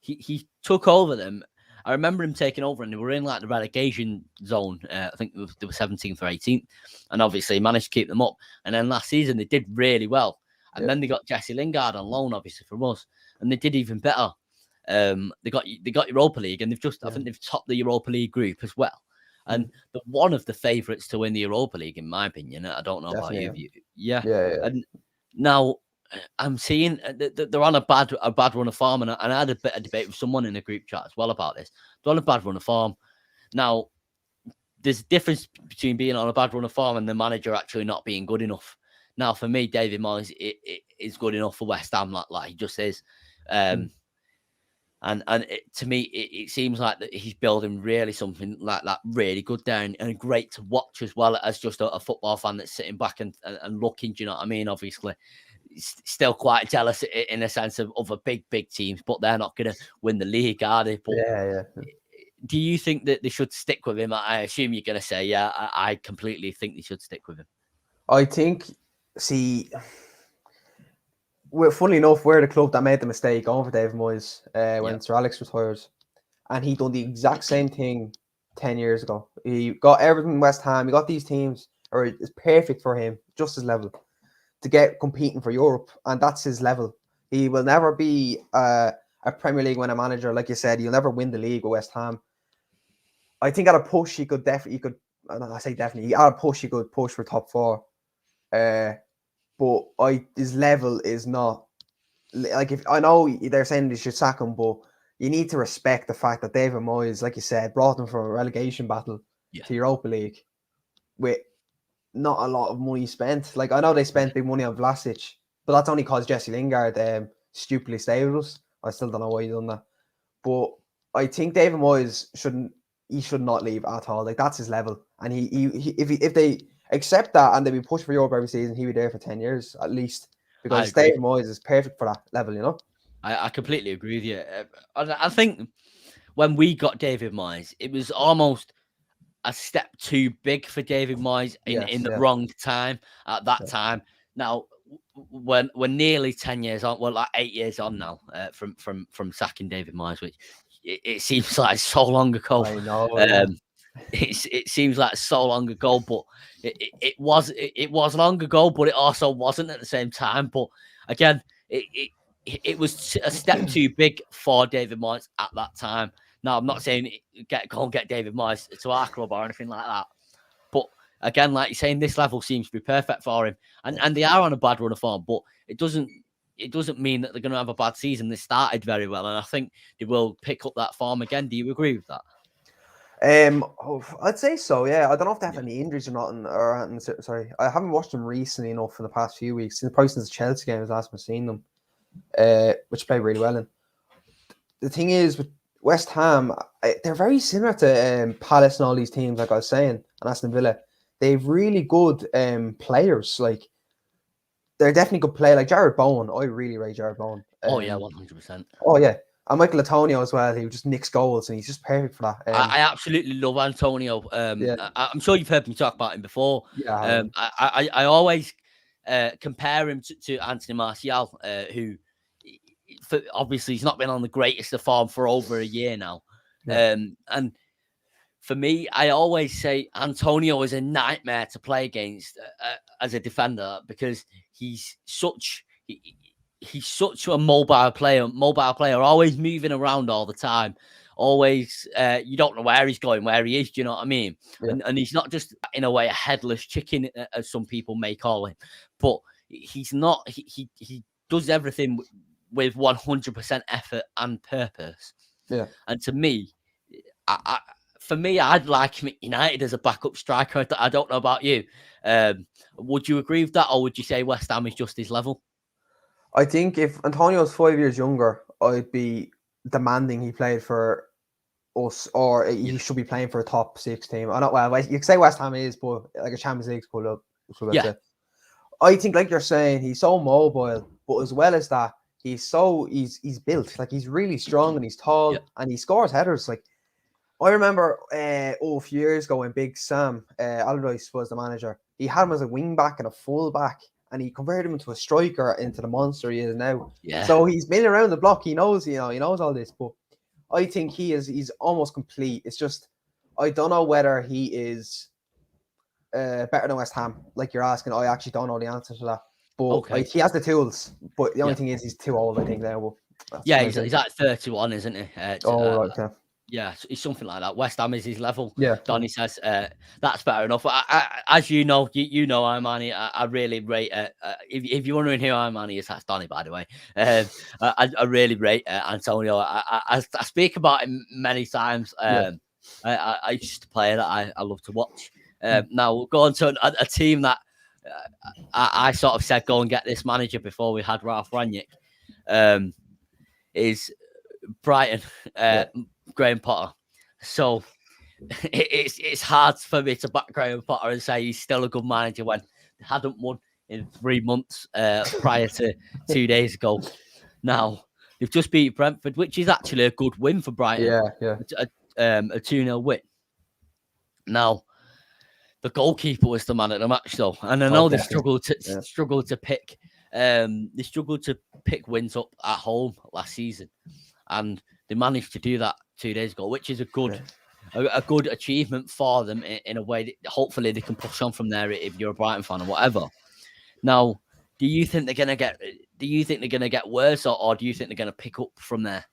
he took over them. I remember him taking over and they were in like the relegation zone. I think they were 17th or 18th. And obviously he managed to keep them up. And then last season they did really well. And then they got Jesse Lingard on loan, obviously, from us. And they did even better. They got Europa League, and they've just I think they've topped the Europa League group as well, and they're one of the favourites to win the Europa League, in my opinion. I don't know about you. And now I'm seeing they're on a bad run of form, and I had a bit of debate with someone in a group chat as well about this. They're on a bad run of form. Now, there's a difference between being on a bad run of form and the manager actually not being good enough. Now, for me, David Moyes is good enough for West Ham, like he just is. And to me, it seems like that he's building really something like that really good there, and great to watch as well as just a football fan that's sitting back and looking. Do you know what I mean? Obviously, still quite jealous in a sense of other big teams, but they're not going to win the league, are they? But do you think that they should stick with him? I assume you're going to say, I completely think they should stick with him. I think, see, funnily enough, we're the club that made the mistake going for David Moyes when Yep. Sir Alex retired, and he done the exact same thing 10 years ago. He got everything West Ham. He got these teams, or it's perfect for him, just his level, to get competing for Europe, and that's his level. He will never be a Premier League winner manager, like you said. He'll never win the league with West Ham. I think at a push, he could definitely. I say definitely. At a push, he could push for top four. But his level is not like, if I know they're saying they should sack him, but you need to respect the fact that David Moyes, like you said, brought them from a relegation battle to Europa League with not a lot of money spent. Like, I know they spent big money on Vlasic, but that's only because Jesse Lingard stupidly stayed with us. I still don't know why he done that. But I think David Moyes should not leave at all. Like, that's his level. And if they accept that and they be pushed for Europe every season, he'll be there for 10 years at least. Because David Moyes is perfect for that level, you know? I completely agree with you. I think when we got David Moyes, it was almost a step too big for David Moyes in the wrong time at that time. Now, when we're nearly 10 years on, well, like 8 years on now from sacking David Moyes, which it seems like so long ago. I know. It seems like so long ago, but it was long ago, but it also wasn't at the same time. But again, it was a step too big for David Moyes at that time. Now, I'm not saying go and get David Moyes to our club or anything like that. But again, like you're saying, this level seems to be perfect for him. And they are on a bad run of form, but it doesn't mean that they're going to have a bad season. They started very well, and I think they will pick up that form again. Do you agree with that? I'd say so, yeah. I don't know if they have any injuries or not. Sorry, I haven't watched them recently enough in the past few weeks. Probably since the Chelsea game was the last time I've seen them, which played really well in. The thing is, with West Ham, they're very similar to Palace and all these teams, like I was saying, and Aston Villa. They've really good players. Like, they're definitely good play. Like Jared Bowen, I really rate Jared Bowen. 100%. Oh yeah, and Michael Antonio as well. He just nicks goals, and he's just perfect for that. I absolutely love Antonio. I'm sure you've heard me talk about him before. Yeah. I always compare him to Anthony Martial, who obviously he's not been on the greatest of form for over a year now. Yeah. And for me, I always say Antonio is a nightmare to play against as a defender, because he's such a mobile player, always moving around all the time. Always, you don't know where he's going, where he is. Do you know what I mean? Yeah. And he's not just, in a way, a headless chicken, as some people may call him, but he's not. He does everything with 100% effort and purpose. Yeah. And to me, I'd like him at United as a backup striker. I don't know about you. Would you agree with that, or would you say West Ham is just his level? I think if Antonio's 5 years younger, I'd be demanding he played for us, or he should be playing for a top 6 team. I know, well, you can say West Ham is, but like a Champions League club. Yeah. I think, like you're saying, he's so mobile, but as well as that, he's built. Like, he's really strong and he's tall and he scores headers. Like, I remember a few years ago when Big Sam Allardyce was the manager, he had him as a wing back and a full back, and he converted him into a striker, into the monster he is now. Yeah. So he's been around the block. He knows, he knows all this. But I think he's almost complete. It's just, I don't know whether he is better than West Ham, like you're asking. I actually don't know the answer to that. But he has the tools. But the only thing is, he's too old, I think, now. He's like 31, isn't he? Yeah, it's something like that. West Ham is his level. Yeah, Donny says that's fair enough. As you know, Imani. I really rate. If you're wondering who Imani is, that's Donny, by the way. I really rate Antonio. I speak about him many times. I just a player that I love to watch. Now we'll go on to a team that I sort of said go and get this manager before we had Ralph Rangnick. Is Brighton. Graham Potter. So it's hard for me to back Graham Potter and say he's still a good manager when they hadn't won in 3 months prior to 2 days ago. Now they've just beat Brentford, which is actually a good win for Brighton. Yeah. A 2-0 win. Now the goalkeeper was the man of the match, though, and I know they struggled to pick They struggled to pick wins up at home last season, and they managed to do that 2 days ago, which is a good achievement for them in a way that hopefully they can push on from there if you're a Brighton fan or whatever. Now, do you think they're gonna get? Do you think they're gonna get worse, or do you think they're gonna pick up from there?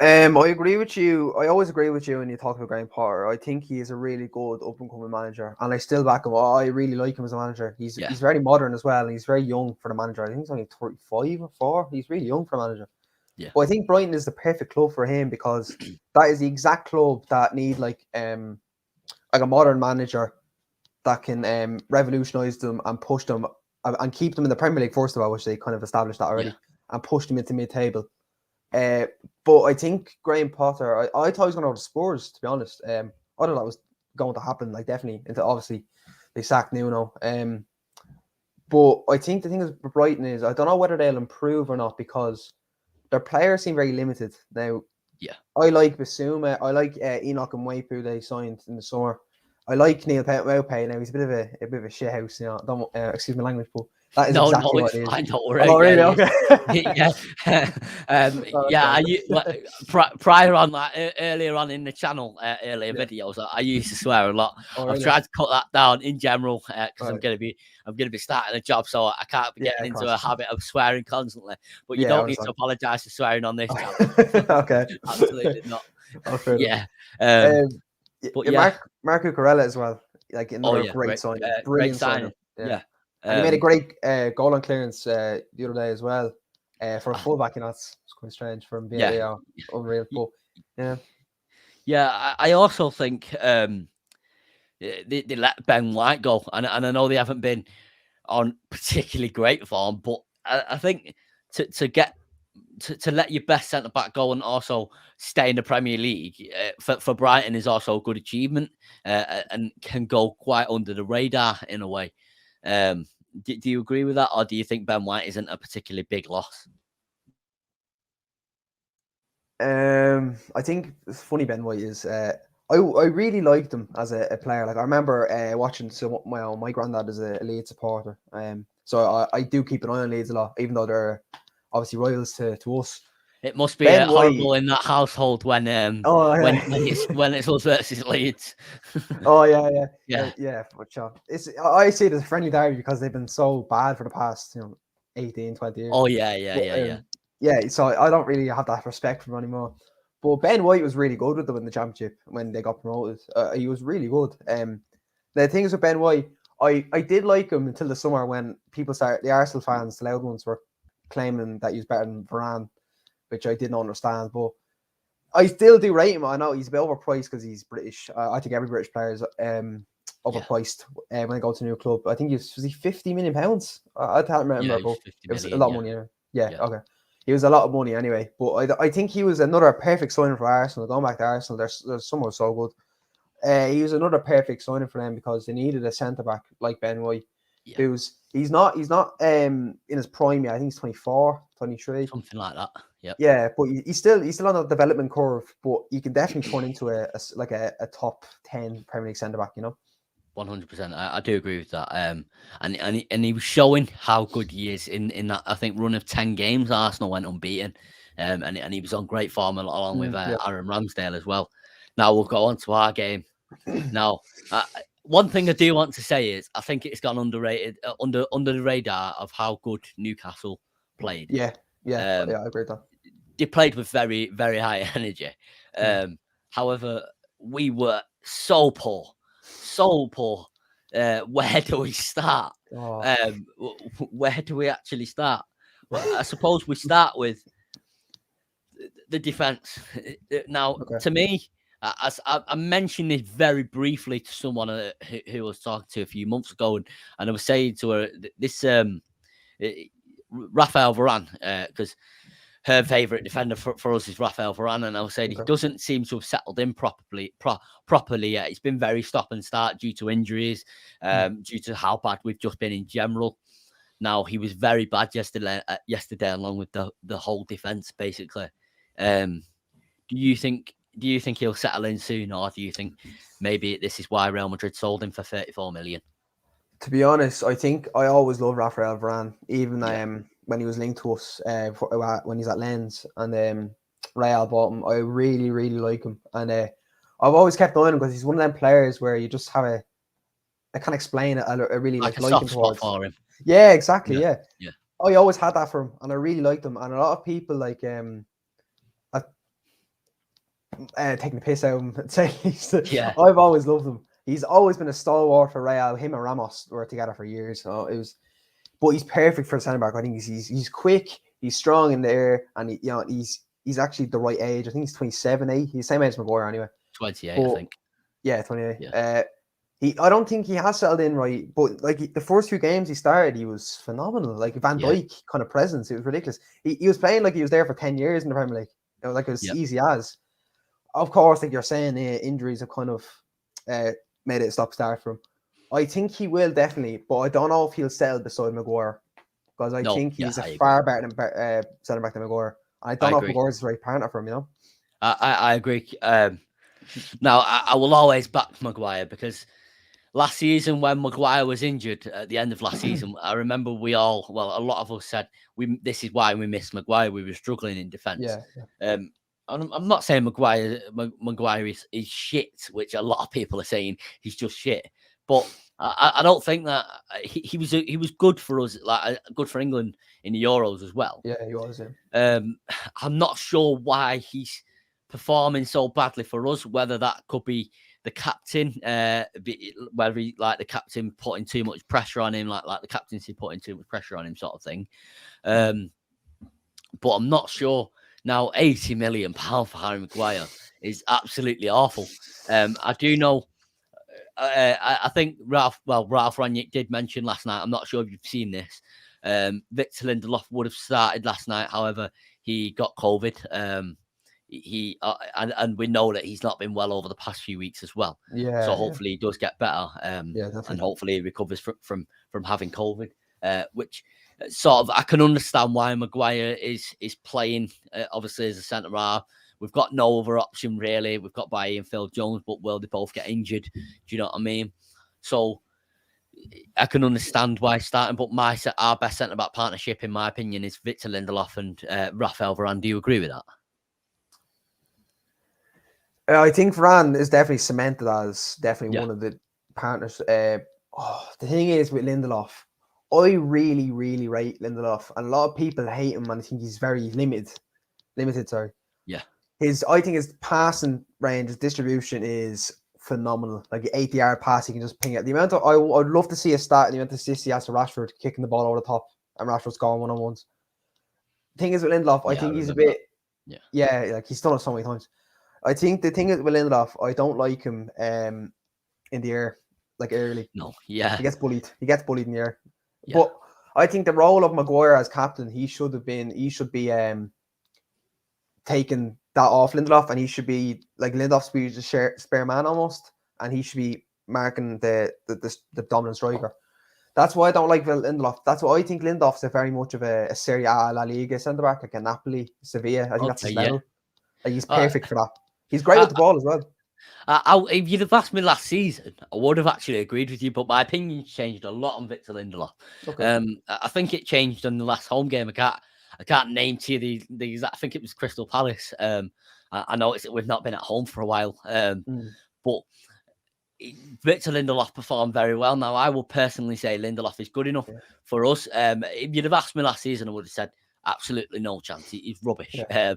I agree with you. I always agree with you when you talk about Graham Potter. I think he is a really good up and coming manager, and I still back him. I really like him as a manager. He's very modern as well, and he's very young for the manager. I think he's only 35 or 4. He's really young for a manager. Yeah. But I think Brighton is the perfect club for him because that is the exact club that need like a modern manager that can revolutionize them and push them and keep them in the Premier League first of all, which they kind of established that already, and push them into mid-table. But I think Graham Potter, I thought he was going to go to Spurs, to be honest. I thought that was going to happen, like definitely. Until obviously they sacked Nuno. But I think the thing with Brighton is I don't know whether they'll improve or not because their players seem very limited now. Yeah, I like Basuma. I like Enoch and Waipu they signed in the summer. I like Neil Maupay. Now he's a bit of a shithouse. You know, don't excuse my language, but that is exactly what it is. Fine, don't worry. Oh, really? Okay. Prior on that, earlier on in the channel, videos, I used to swear a lot. I've tried to cut that down in general because I'm gonna be starting a job, so I can't be getting into a habit of swearing constantly. But you don't need to apologise for swearing on this channel. Okay. Absolutely not. Marco Corella as well. Like another great signing. Brilliant signing. Yeah. And he made a great goal on clearance the other day as well. For a fullback, you know, it's quite strange for him being unreal. But I also think they let Ben White go, and I know they haven't been on particularly great form, but I think to let your best centre back go and also stay in the Premier League for Brighton is also a good achievement and can go quite under the radar in a way. Do you agree with that, or do you think Ben White isn't a particularly big loss? I think it's funny. Ben White is. I really liked him as a player. Like I remember watching. So my granddad is a Leeds supporter. So I do keep an eye on Leeds a lot, even though they're obviously rivals to us. It must be horrible in that household when it's us versus Leeds. Yeah. But sure. I see it as a friendly derby because they've been so bad for the past 18, 20 years. Oh yeah. So I don't really have that respect for him anymore. But Ben White was really good with them in the Championship when they got promoted. He was really good. The thing is with Ben White, I did like him until the summer when the Arsenal fans, the loud ones, were claiming that he was better than Varane, which I didn't understand. But I still do rate him. I know he's a bit overpriced because he's British. I think every British player is overpriced when they go to a new club. I think was he £50 million? I can't remember. But it was a lot of money. Okay. He was a lot of money anyway. But I think he was another perfect signing for Arsenal. Going back to Arsenal, there's someone so good. He was another perfect signing for them because they needed a centre back like Ben White. Yeah. He's not in his prime yet. I think he's 24, 23. Something like that. Yeah, but he's still on the development curve, but he can definitely turn into a top 10 Premier League centre back, 100%. I do agree with that. And he was showing how good he is in that, I think, run of 10 games. Arsenal went unbeaten. And he was on great form along with Aaron Ramsdale as well. Now we'll go on to our game. Now, one thing I do want to say is I think it's gone underrated, under the radar of how good Newcastle played. Yeah, I agree with that. They played with very, very high energy. However, we were so poor. Where do we start? Where do we actually start? Well, I suppose we start with the defense. Now, to me, as I mentioned this very briefly to someone who I was talking to a few months ago, and I was saying to her this Raphael Varane, because her favourite defender for us is Raphael Varane, and I was saying he doesn't seem to have settled in properly yet. It's been very stop and start due to injuries, due to how bad we've just been in general. Now, he was very bad yesterday along with the whole defence, basically. Do you think he'll settle in soon, or do you think maybe this is why Real Madrid sold him for 34 million? To be honest, I think I always loved Raphael Varane, even Yeah. when he was linked to us when he's at Lens and Real bought him. I really, really like him, and I've always kept an eye on him because he's one of them players where you just have I can't explain it. I really Like a liking soft spot towards. for him. Yeah, exactly. Yeah. Yeah, Yeah. I always had that for him, and I really liked him. And a lot of people taking the piss out of him. Say Yeah. I've always loved him. He's always been a stalwart for Real. Him and Ramos were together for years, so it was. But he's perfect for a centre back. I think he's quick, he's strong in the air, and he's actually the right age. I think he's 27, He's the same age as Maguire anyway. 28, I But think. yeah, 28. Yeah. I don't think he has settled in right, but like the first few games he started, he was phenomenal. Like Van Yeah. Dijk kind of presence, it was ridiculous. He was playing like he was there for 10 years in the Premier League. Like as Yep. easy as. Of course, like you're saying, injuries have kind of made it a stop start for him. I think he will definitely, but I don't know if he'll settle beside Maguire because I think he's a far better than centre back than Maguire. I don't know if Maguire's the right partner for him. I agree. Now I will always back Maguire because last season when Maguire was injured at the end of last season, I remember a lot of us said this is why we missed Maguire. We were struggling in defence. Yeah. I'm not saying Maguire is shit, which a lot of people are saying he's just shit. But I don't think that he was good for us, good for England in the Euros as well. Yeah, he was. Yeah. I'm not sure why he's performing so badly for us. Whether that could be the captain, whether the captain putting too much pressure on him, like the captaincy putting too much pressure on him, sort of thing. But I'm not sure. Now, £80 million for Harry Maguire is absolutely awful. I do know. I think Ralph Rangnick did mention last night. I'm not sure if you've seen this. Victor Lindelof would have started last night. However, he got COVID. And we know that he's not been well over the past few weeks as well. Yeah. So hopefully he does get better. And hopefully he recovers from having COVID, which sort of I can understand why Maguire is playing obviously as a centre half. We've got no other option really. We've got Bailly and Phil Jones, but will they both get injured? Do you know what I mean? So I can understand why starting, but our best centre back partnership, in my opinion, is Victor Lindelof and Raphael Varane. Do you agree with that? I think Varane is definitely cemented as one of the partners. The thing is with Lindelof, I really, really rate Lindelof, and a lot of people hate him, and I think he's very limited. Sorry. Yeah. I think his passing range, his distribution is phenomenal. Like an 80-yard pass, he can just ping it. The amount of I'd love to see a stat. The amount of assists he has to Rashford kicking the ball over the top, and Rashford scoring 1-on-1s. The thing is with Lindelof, I think he's a bit. Yeah, like he's done it so many times. I think the thing is with Lindelof, I don't like him in the air, like early. No, yeah. He gets bullied. He gets bullied in the air. Yeah. But I think the role of Maguire as captain, he should be taking that off Lindelof, and he should be like Lindelof's be the spare man almost, and he should be marking the dominant striker. That's why I don't like Lindelof. That's why I think Lindelof's a very much of a Serie A La Liga centre back, like a Napoli, Sevilla. I think that's his level. Like he's perfect for that. He's great with the ball as well. If you'd have asked me last season, I would have actually agreed with you, but my opinion's changed a lot on Victor Lindelof. Okay. I think it changed in the last home game. I can't name to you the exact. I think it was Crystal Palace. I know we've not been at home for a while, but Victor Lindelof performed very well. Now, I will personally say Lindelof is good enough for us. If you'd have asked me last season, I would have said absolutely no chance. He's rubbish. Yeah.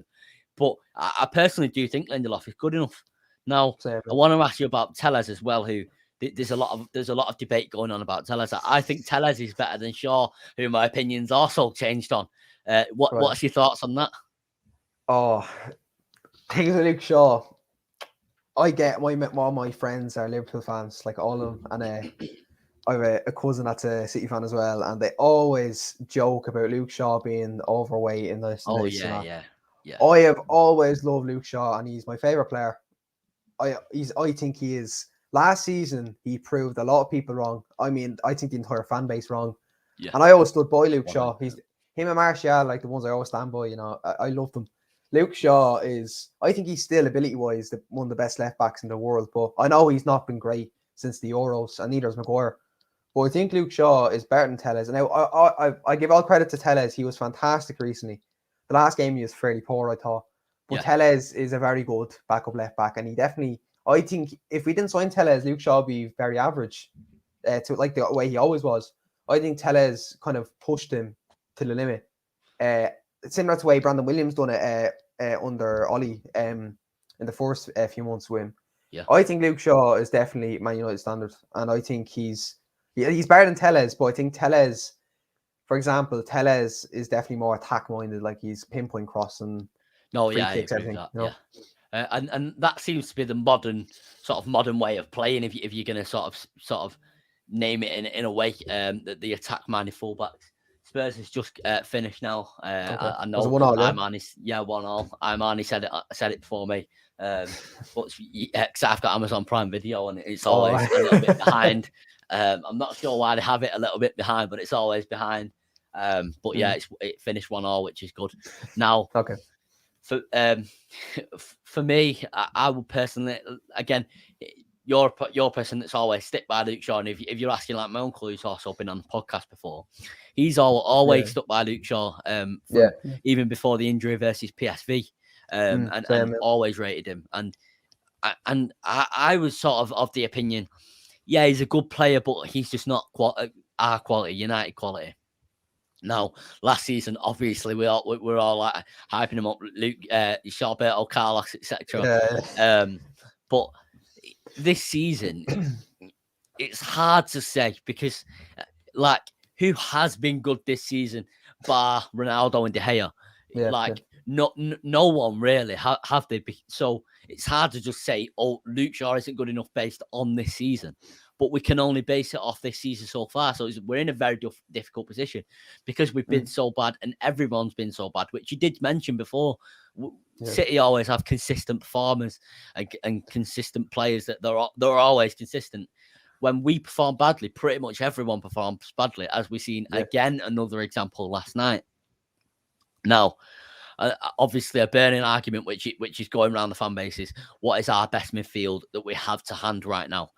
But I personally do think Lindelof is good enough. Now, I want to ask you about Telles as well, who there's a lot of debate going on about Telles. I think Telles is better than Shaw, who my opinion's also changed on. What's your thoughts on that? Oh, things with Luke Shaw. I get all my friends are Liverpool fans, like all of them, and I have a cousin that's a City fan as well, and they always joke about Luke Shaw being overweight in this. Yeah. I have always loved Luke Shaw, and he's my favorite player. I think he is. Last season, he proved a lot of people wrong. I mean, I think the entire fan base wrong. Yeah. And I always stood by Luke Shaw. Him and Martial, like the ones I always stand by. You know, I love them. Luke Shaw I think he's still ability-wise one of the best left backs in the world. But I know he's not been great since the Euros, and neither is Maguire. But I think Luke Shaw is better than Tellez. Now, I give all credit to Tellez. He was fantastic recently. The last game he was fairly poor, I thought. But Tellez is a very good backup left back, and he definitely. I think if we didn't sign Tellez, Luke Shaw would be very average, to like the way he always was. I think Tellez kind of pushed him to the limit. Similar to the way Brandon Williams done it under Ollie in the first few months with him. Yeah. I think Luke Shaw is definitely Man United standard, and I think he's better than Tellez, but I think Tellez, for example, Tellez is definitely more attack minded, like he's pinpoint crossing. No, free yeah, kicks, I agree with everything, that. you know? Yeah, and that seems to be the modern way of playing. If you're going to sort of name it in a way, the attack minded fullbacks. Spurs has just finished now. Okay. I know. Was it 1-1, yeah? Armani, 1-1. Armani said it before me. But because I've got Amazon Prime Video and it's always a little bit behind. I'm not sure why they have it a little bit behind, but it's always behind. But yeah, it finished 1-1, which is good. Now, okay. For me, I would personally, again, you're a person that's always stick by Luke Shaw. And if you're asking like my uncle, who's also been on the podcast before, he's always stuck by Luke Shaw. Even before the injury versus PSV, and always rated him. And I was sort of the opinion, yeah, he's a good player, but he's just not our quality, United quality. Now, last season, obviously, we're all like hyping him up, Luke, Sharberto, Carlos, etc. But this season, it's hard to say because, like, who has been good this season, bar Ronaldo and De Gea? No one really have they. So it's hard to just say, oh, Luke Shaw isn't good enough based on this season. But we can only base it off this season so far. So we're in a very difficult position because we've been so bad and everyone's been so bad, which you did mention before. City always have consistent performers and consistent players that they're always consistent. When we perform badly, pretty much everyone performs badly, as we've seen again, another example last night. Now, obviously a burning argument which is going around the fan bases. What is our best midfield that we have to hand right now?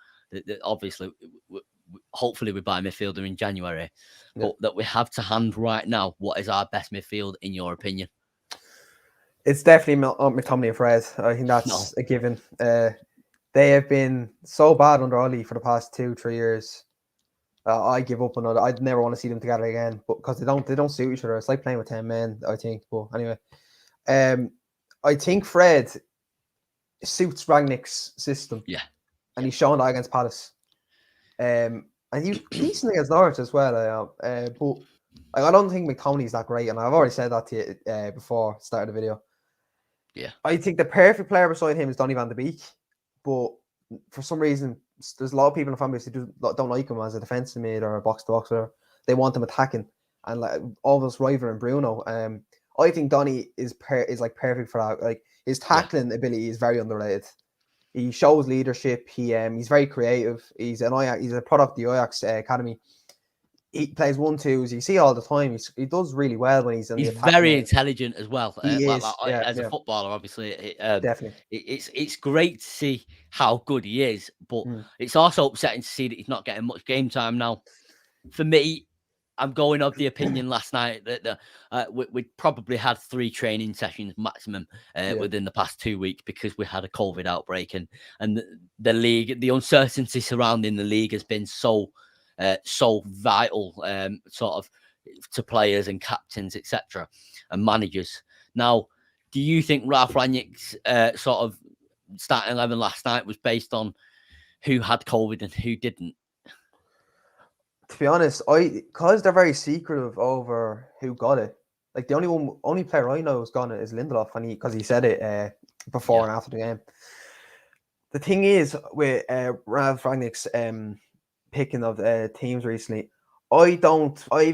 Obviously, hopefully we buy a midfielder in January, but that we have to hand right now. What is our best midfield in your opinion? It's definitely McTominay and Fred. I think that's a given. They have been so bad under Ollie for the past 2-3 years. I give up on it. I'd never want to see them together again, but because they don't suit each other. It's like playing with 10 men, I think. But anyway, I think Fred suits Rangnick's system. Yeah. And he's shown that against Palace. And he's decent against Norwich as well. But I don't think McTominay's that great. And I've already said that to you before starting the video. Yeah. I think the perfect player beside him is Donny van de Beek. But for some reason, there's a lot of people in the fan base who don't like him as a defensive mid or a box-to-box. They want him attacking. And like almost rivaling Bruno. I think Donny is like perfect for that. Like his tackling ability is very underrated. He shows leadership. He's very creative. He's a product of the Ajax academy. He plays 1-2s. You see all the time. He does really well when he's in the attack. He's very intelligent as well. As a footballer, obviously. Definitely. It's great to see how good he is, but it's also upsetting to see that he's not getting much game time now. For me, I'm going of the opinion last night that we probably had 3 training sessions maximum within the past 2 weeks because we had a COVID outbreak and the league, the uncertainty surrounding the league has been so vital, sort of to players and captains, etc., and managers. Now, do you think Ralph Rangnick's sort of starting 11 last night was based on who had COVID and who didn't? To be honest, because they're very secretive over who got it. Like the only player I know who's got it is Lindelof, and because he said it before and after the game. The thing is with Ralph Rangnick's picking of teams recently, I've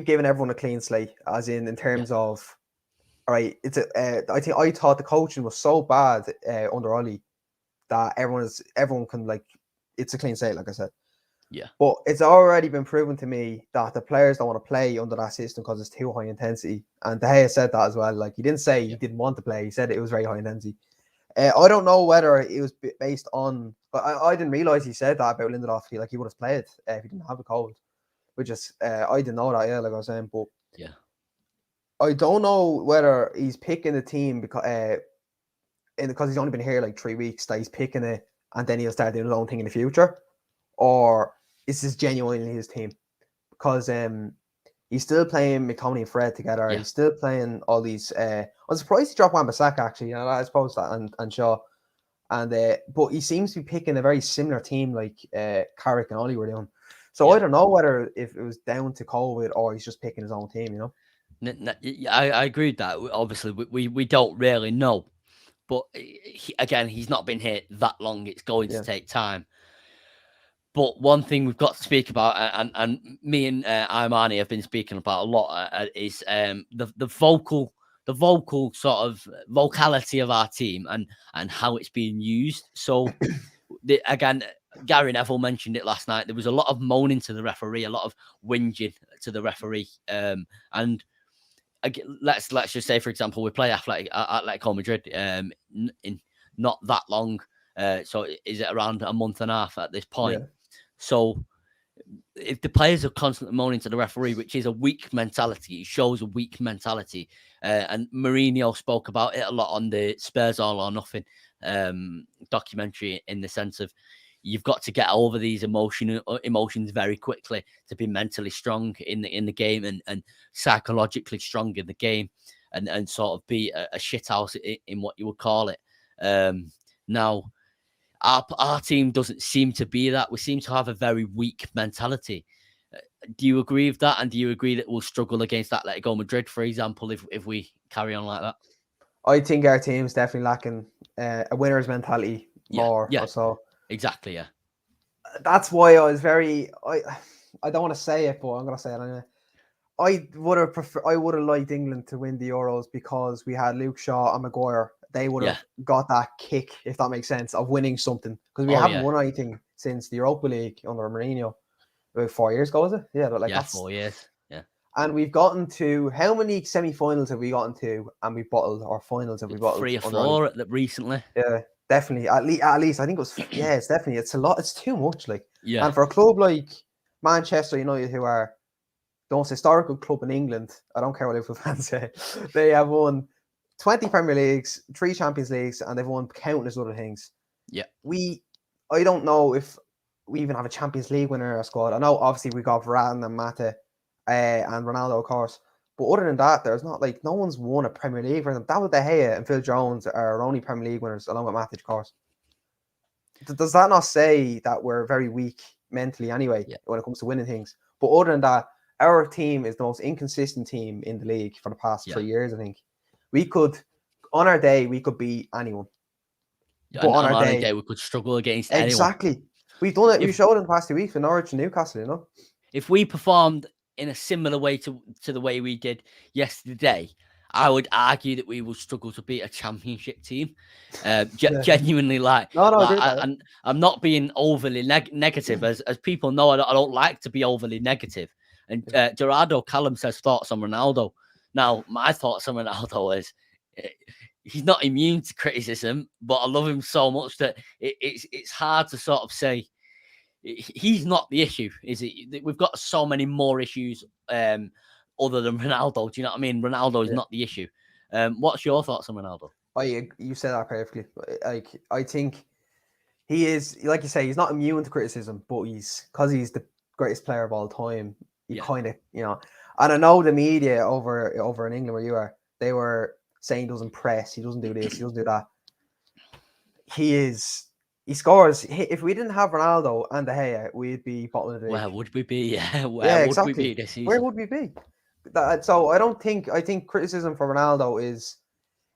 given everyone a clean slate, as in terms of, all right, I thought the coaching was so bad under Ollie that everyone can, like, it's a clean slate, like I said. Yeah. But it's already been proven to me that the players don't want to play under that system because it's too high intensity. And De Gea said that as well. Like, he didn't say he didn't want to play. He said it was very high intensity. I don't know whether it was based on, but I didn't realize he said that about Lindelof. He would have played if he didn't have a cold. which is I didn't know that. Yeah, like I was saying, but Yeah. I don't know whether he's picking the team because he's only been here like 3 weeks, that he's picking it and then he'll start doing his own thing in the future, or is this genuinely his team? Because he's still playing McTominay and Fred together. Yeah. He's still playing all these. I'm surprised he dropped Wan-Bissaka actually. You know, I suppose that and Shaw, and but he seems to be picking a very similar team like Carrick and Ollie were doing. So I don't know whether if it was down to COVID or he's just picking his own team. You know. I agree with that. Obviously, we don't really know, but again, he's not been here that long. It's going to take time. But one thing we've got to speak about, and me and Imani have been speaking about a lot, is the vocal sort of vocality of our team and how it's being used. So again, Gary Neville mentioned it last night. There was a lot of moaning to the referee, a lot of whinging to the referee, and let's just say, for example, we play Atletico Madrid in not that long. So is it around a month and a half at this point? Yeah. So if the players are constantly moaning to the referee, which is a weak mentality, it shows a weak mentality. And Mourinho spoke about it a lot on the Spurs All or Nothing documentary, in the sense of you've got to get over these emotions very quickly to be mentally strong in the game and psychologically strong in the game and sort of be a shithouse in what you would call it. Now, our team doesn't seem to be that. We seem to have a very weak mentality. Do you agree with that? And do you agree that we'll struggle against Atletico Madrid, for example, if we carry on like that? I think our team's definitely lacking a winner's mentality more. Yeah, or so. Exactly, yeah. That's why I was I don't want to say it, but I'm going to say it anyway. I would have liked England to win the Euros because we had Luke Shaw and Maguire. They would have got that kick, if that makes sense, of winning something. Because we haven't won anything since the Europa League under Mourinho. About 4 years ago, was it? Yeah, that's 4 years. Yeah. And we've gotten to, how many semi-finals have we gotten to and we bottled, or finals have we bottled? 3 or 4 recently. Yeah, definitely. At least I think it was, it's a lot. It's too much. Yeah. And for a club like Manchester United, who are the most historical club in England, I don't care what Liverpool fans say, they have won 20 Premier Leagues, 3 Champions Leagues, and they've won countless other things. Yeah. I don't know if we even have a Champions League winner in our squad. I know, obviously, we got Varane and Mata and Ronaldo, of course. But other than that, there's not, no one's won a Premier League for them. David De Gea and Phil Jones are our only Premier League winners, along with Matic, of course. Does that not say that we're very weak mentally anyway when it comes to winning things? But other than that, our team is the most inconsistent team in the league for the past 3 years, I think. We could, on our day, we could beat anyone. Yeah, but on our day, we could struggle against anyone. Exactly. We've done it. We showed in the past 2 weeks for Norwich and Newcastle, you know. If we performed in a similar way to the way we did yesterday, I would argue that we will struggle to beat a championship team. Genuinely, I'm not being overly negative, as people know. I don't like to be overly negative. And Gerardo Callum says thoughts on Ronaldo. Now, my thoughts on Ronaldo is he's not immune to criticism, but I love him so much that it's hard to sort of say he's not the issue, is it? We've got so many more issues other than Ronaldo. Do you know what I mean? Ronaldo is not the issue. What's your thoughts on Ronaldo? You said that perfectly. I think he is, like you say, he's not immune to criticism, but because he's the greatest player of all time. You kind of, and I know the media over in England where you are, they were saying he doesn't press, he doesn't do this, he doesn't do that. He scores. If we didn't have Ronaldo and De Gea, we'd be bottling it. Where would we be? Would we be this season? Where would we be? So I think criticism for Ronaldo is,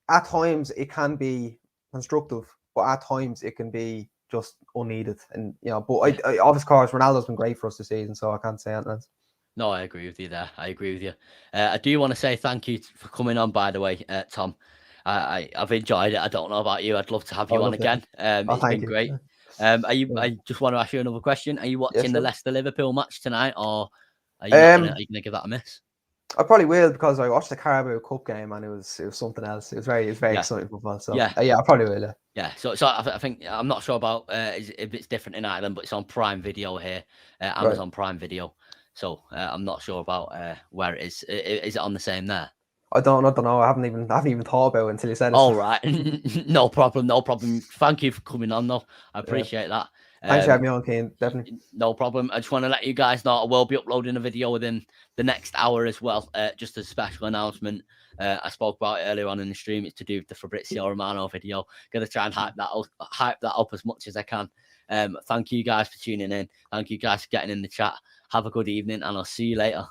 at times it can be constructive, but at times it can be just unneeded. And but of course, Ronaldo's been great for us this season, so I can't say anything else. No, I agree with you there. I agree with you. I do want to say thank you for coming on, by the way, Tom. I've enjoyed it. I don't know about you. I'd love to have you on again. It's been great. I just want to ask you another question. Are you watching the Leicester-Liverpool match tonight, or are you going to give that a miss? I probably will, because I watched the Carabao Cup game and it was something else. It was very exciting football. So I probably will. Yeah. So I think, I'm not sure about if it's different in Ireland, but it's on Prime Video here, Amazon Prime Video. So I'm not sure about where it is. Is it on the same there? I don't know. I haven't even thought about it until you said it. All right, no problem, no problem. Thank you for coming on, though. I Yeah. appreciate that. Thanks for having me on, Kane. Definitely. No problem. I just want to let you guys know I will be uploading a video within the next hour as well. Just a special announcement. I spoke about it earlier on in the stream. It's to do with the Fabrizio Romano video. Gonna try and hype that up as much as I can. Thank you guys for tuning in. Thank you guys for getting in the chat. Have a good evening, and I'll see you later.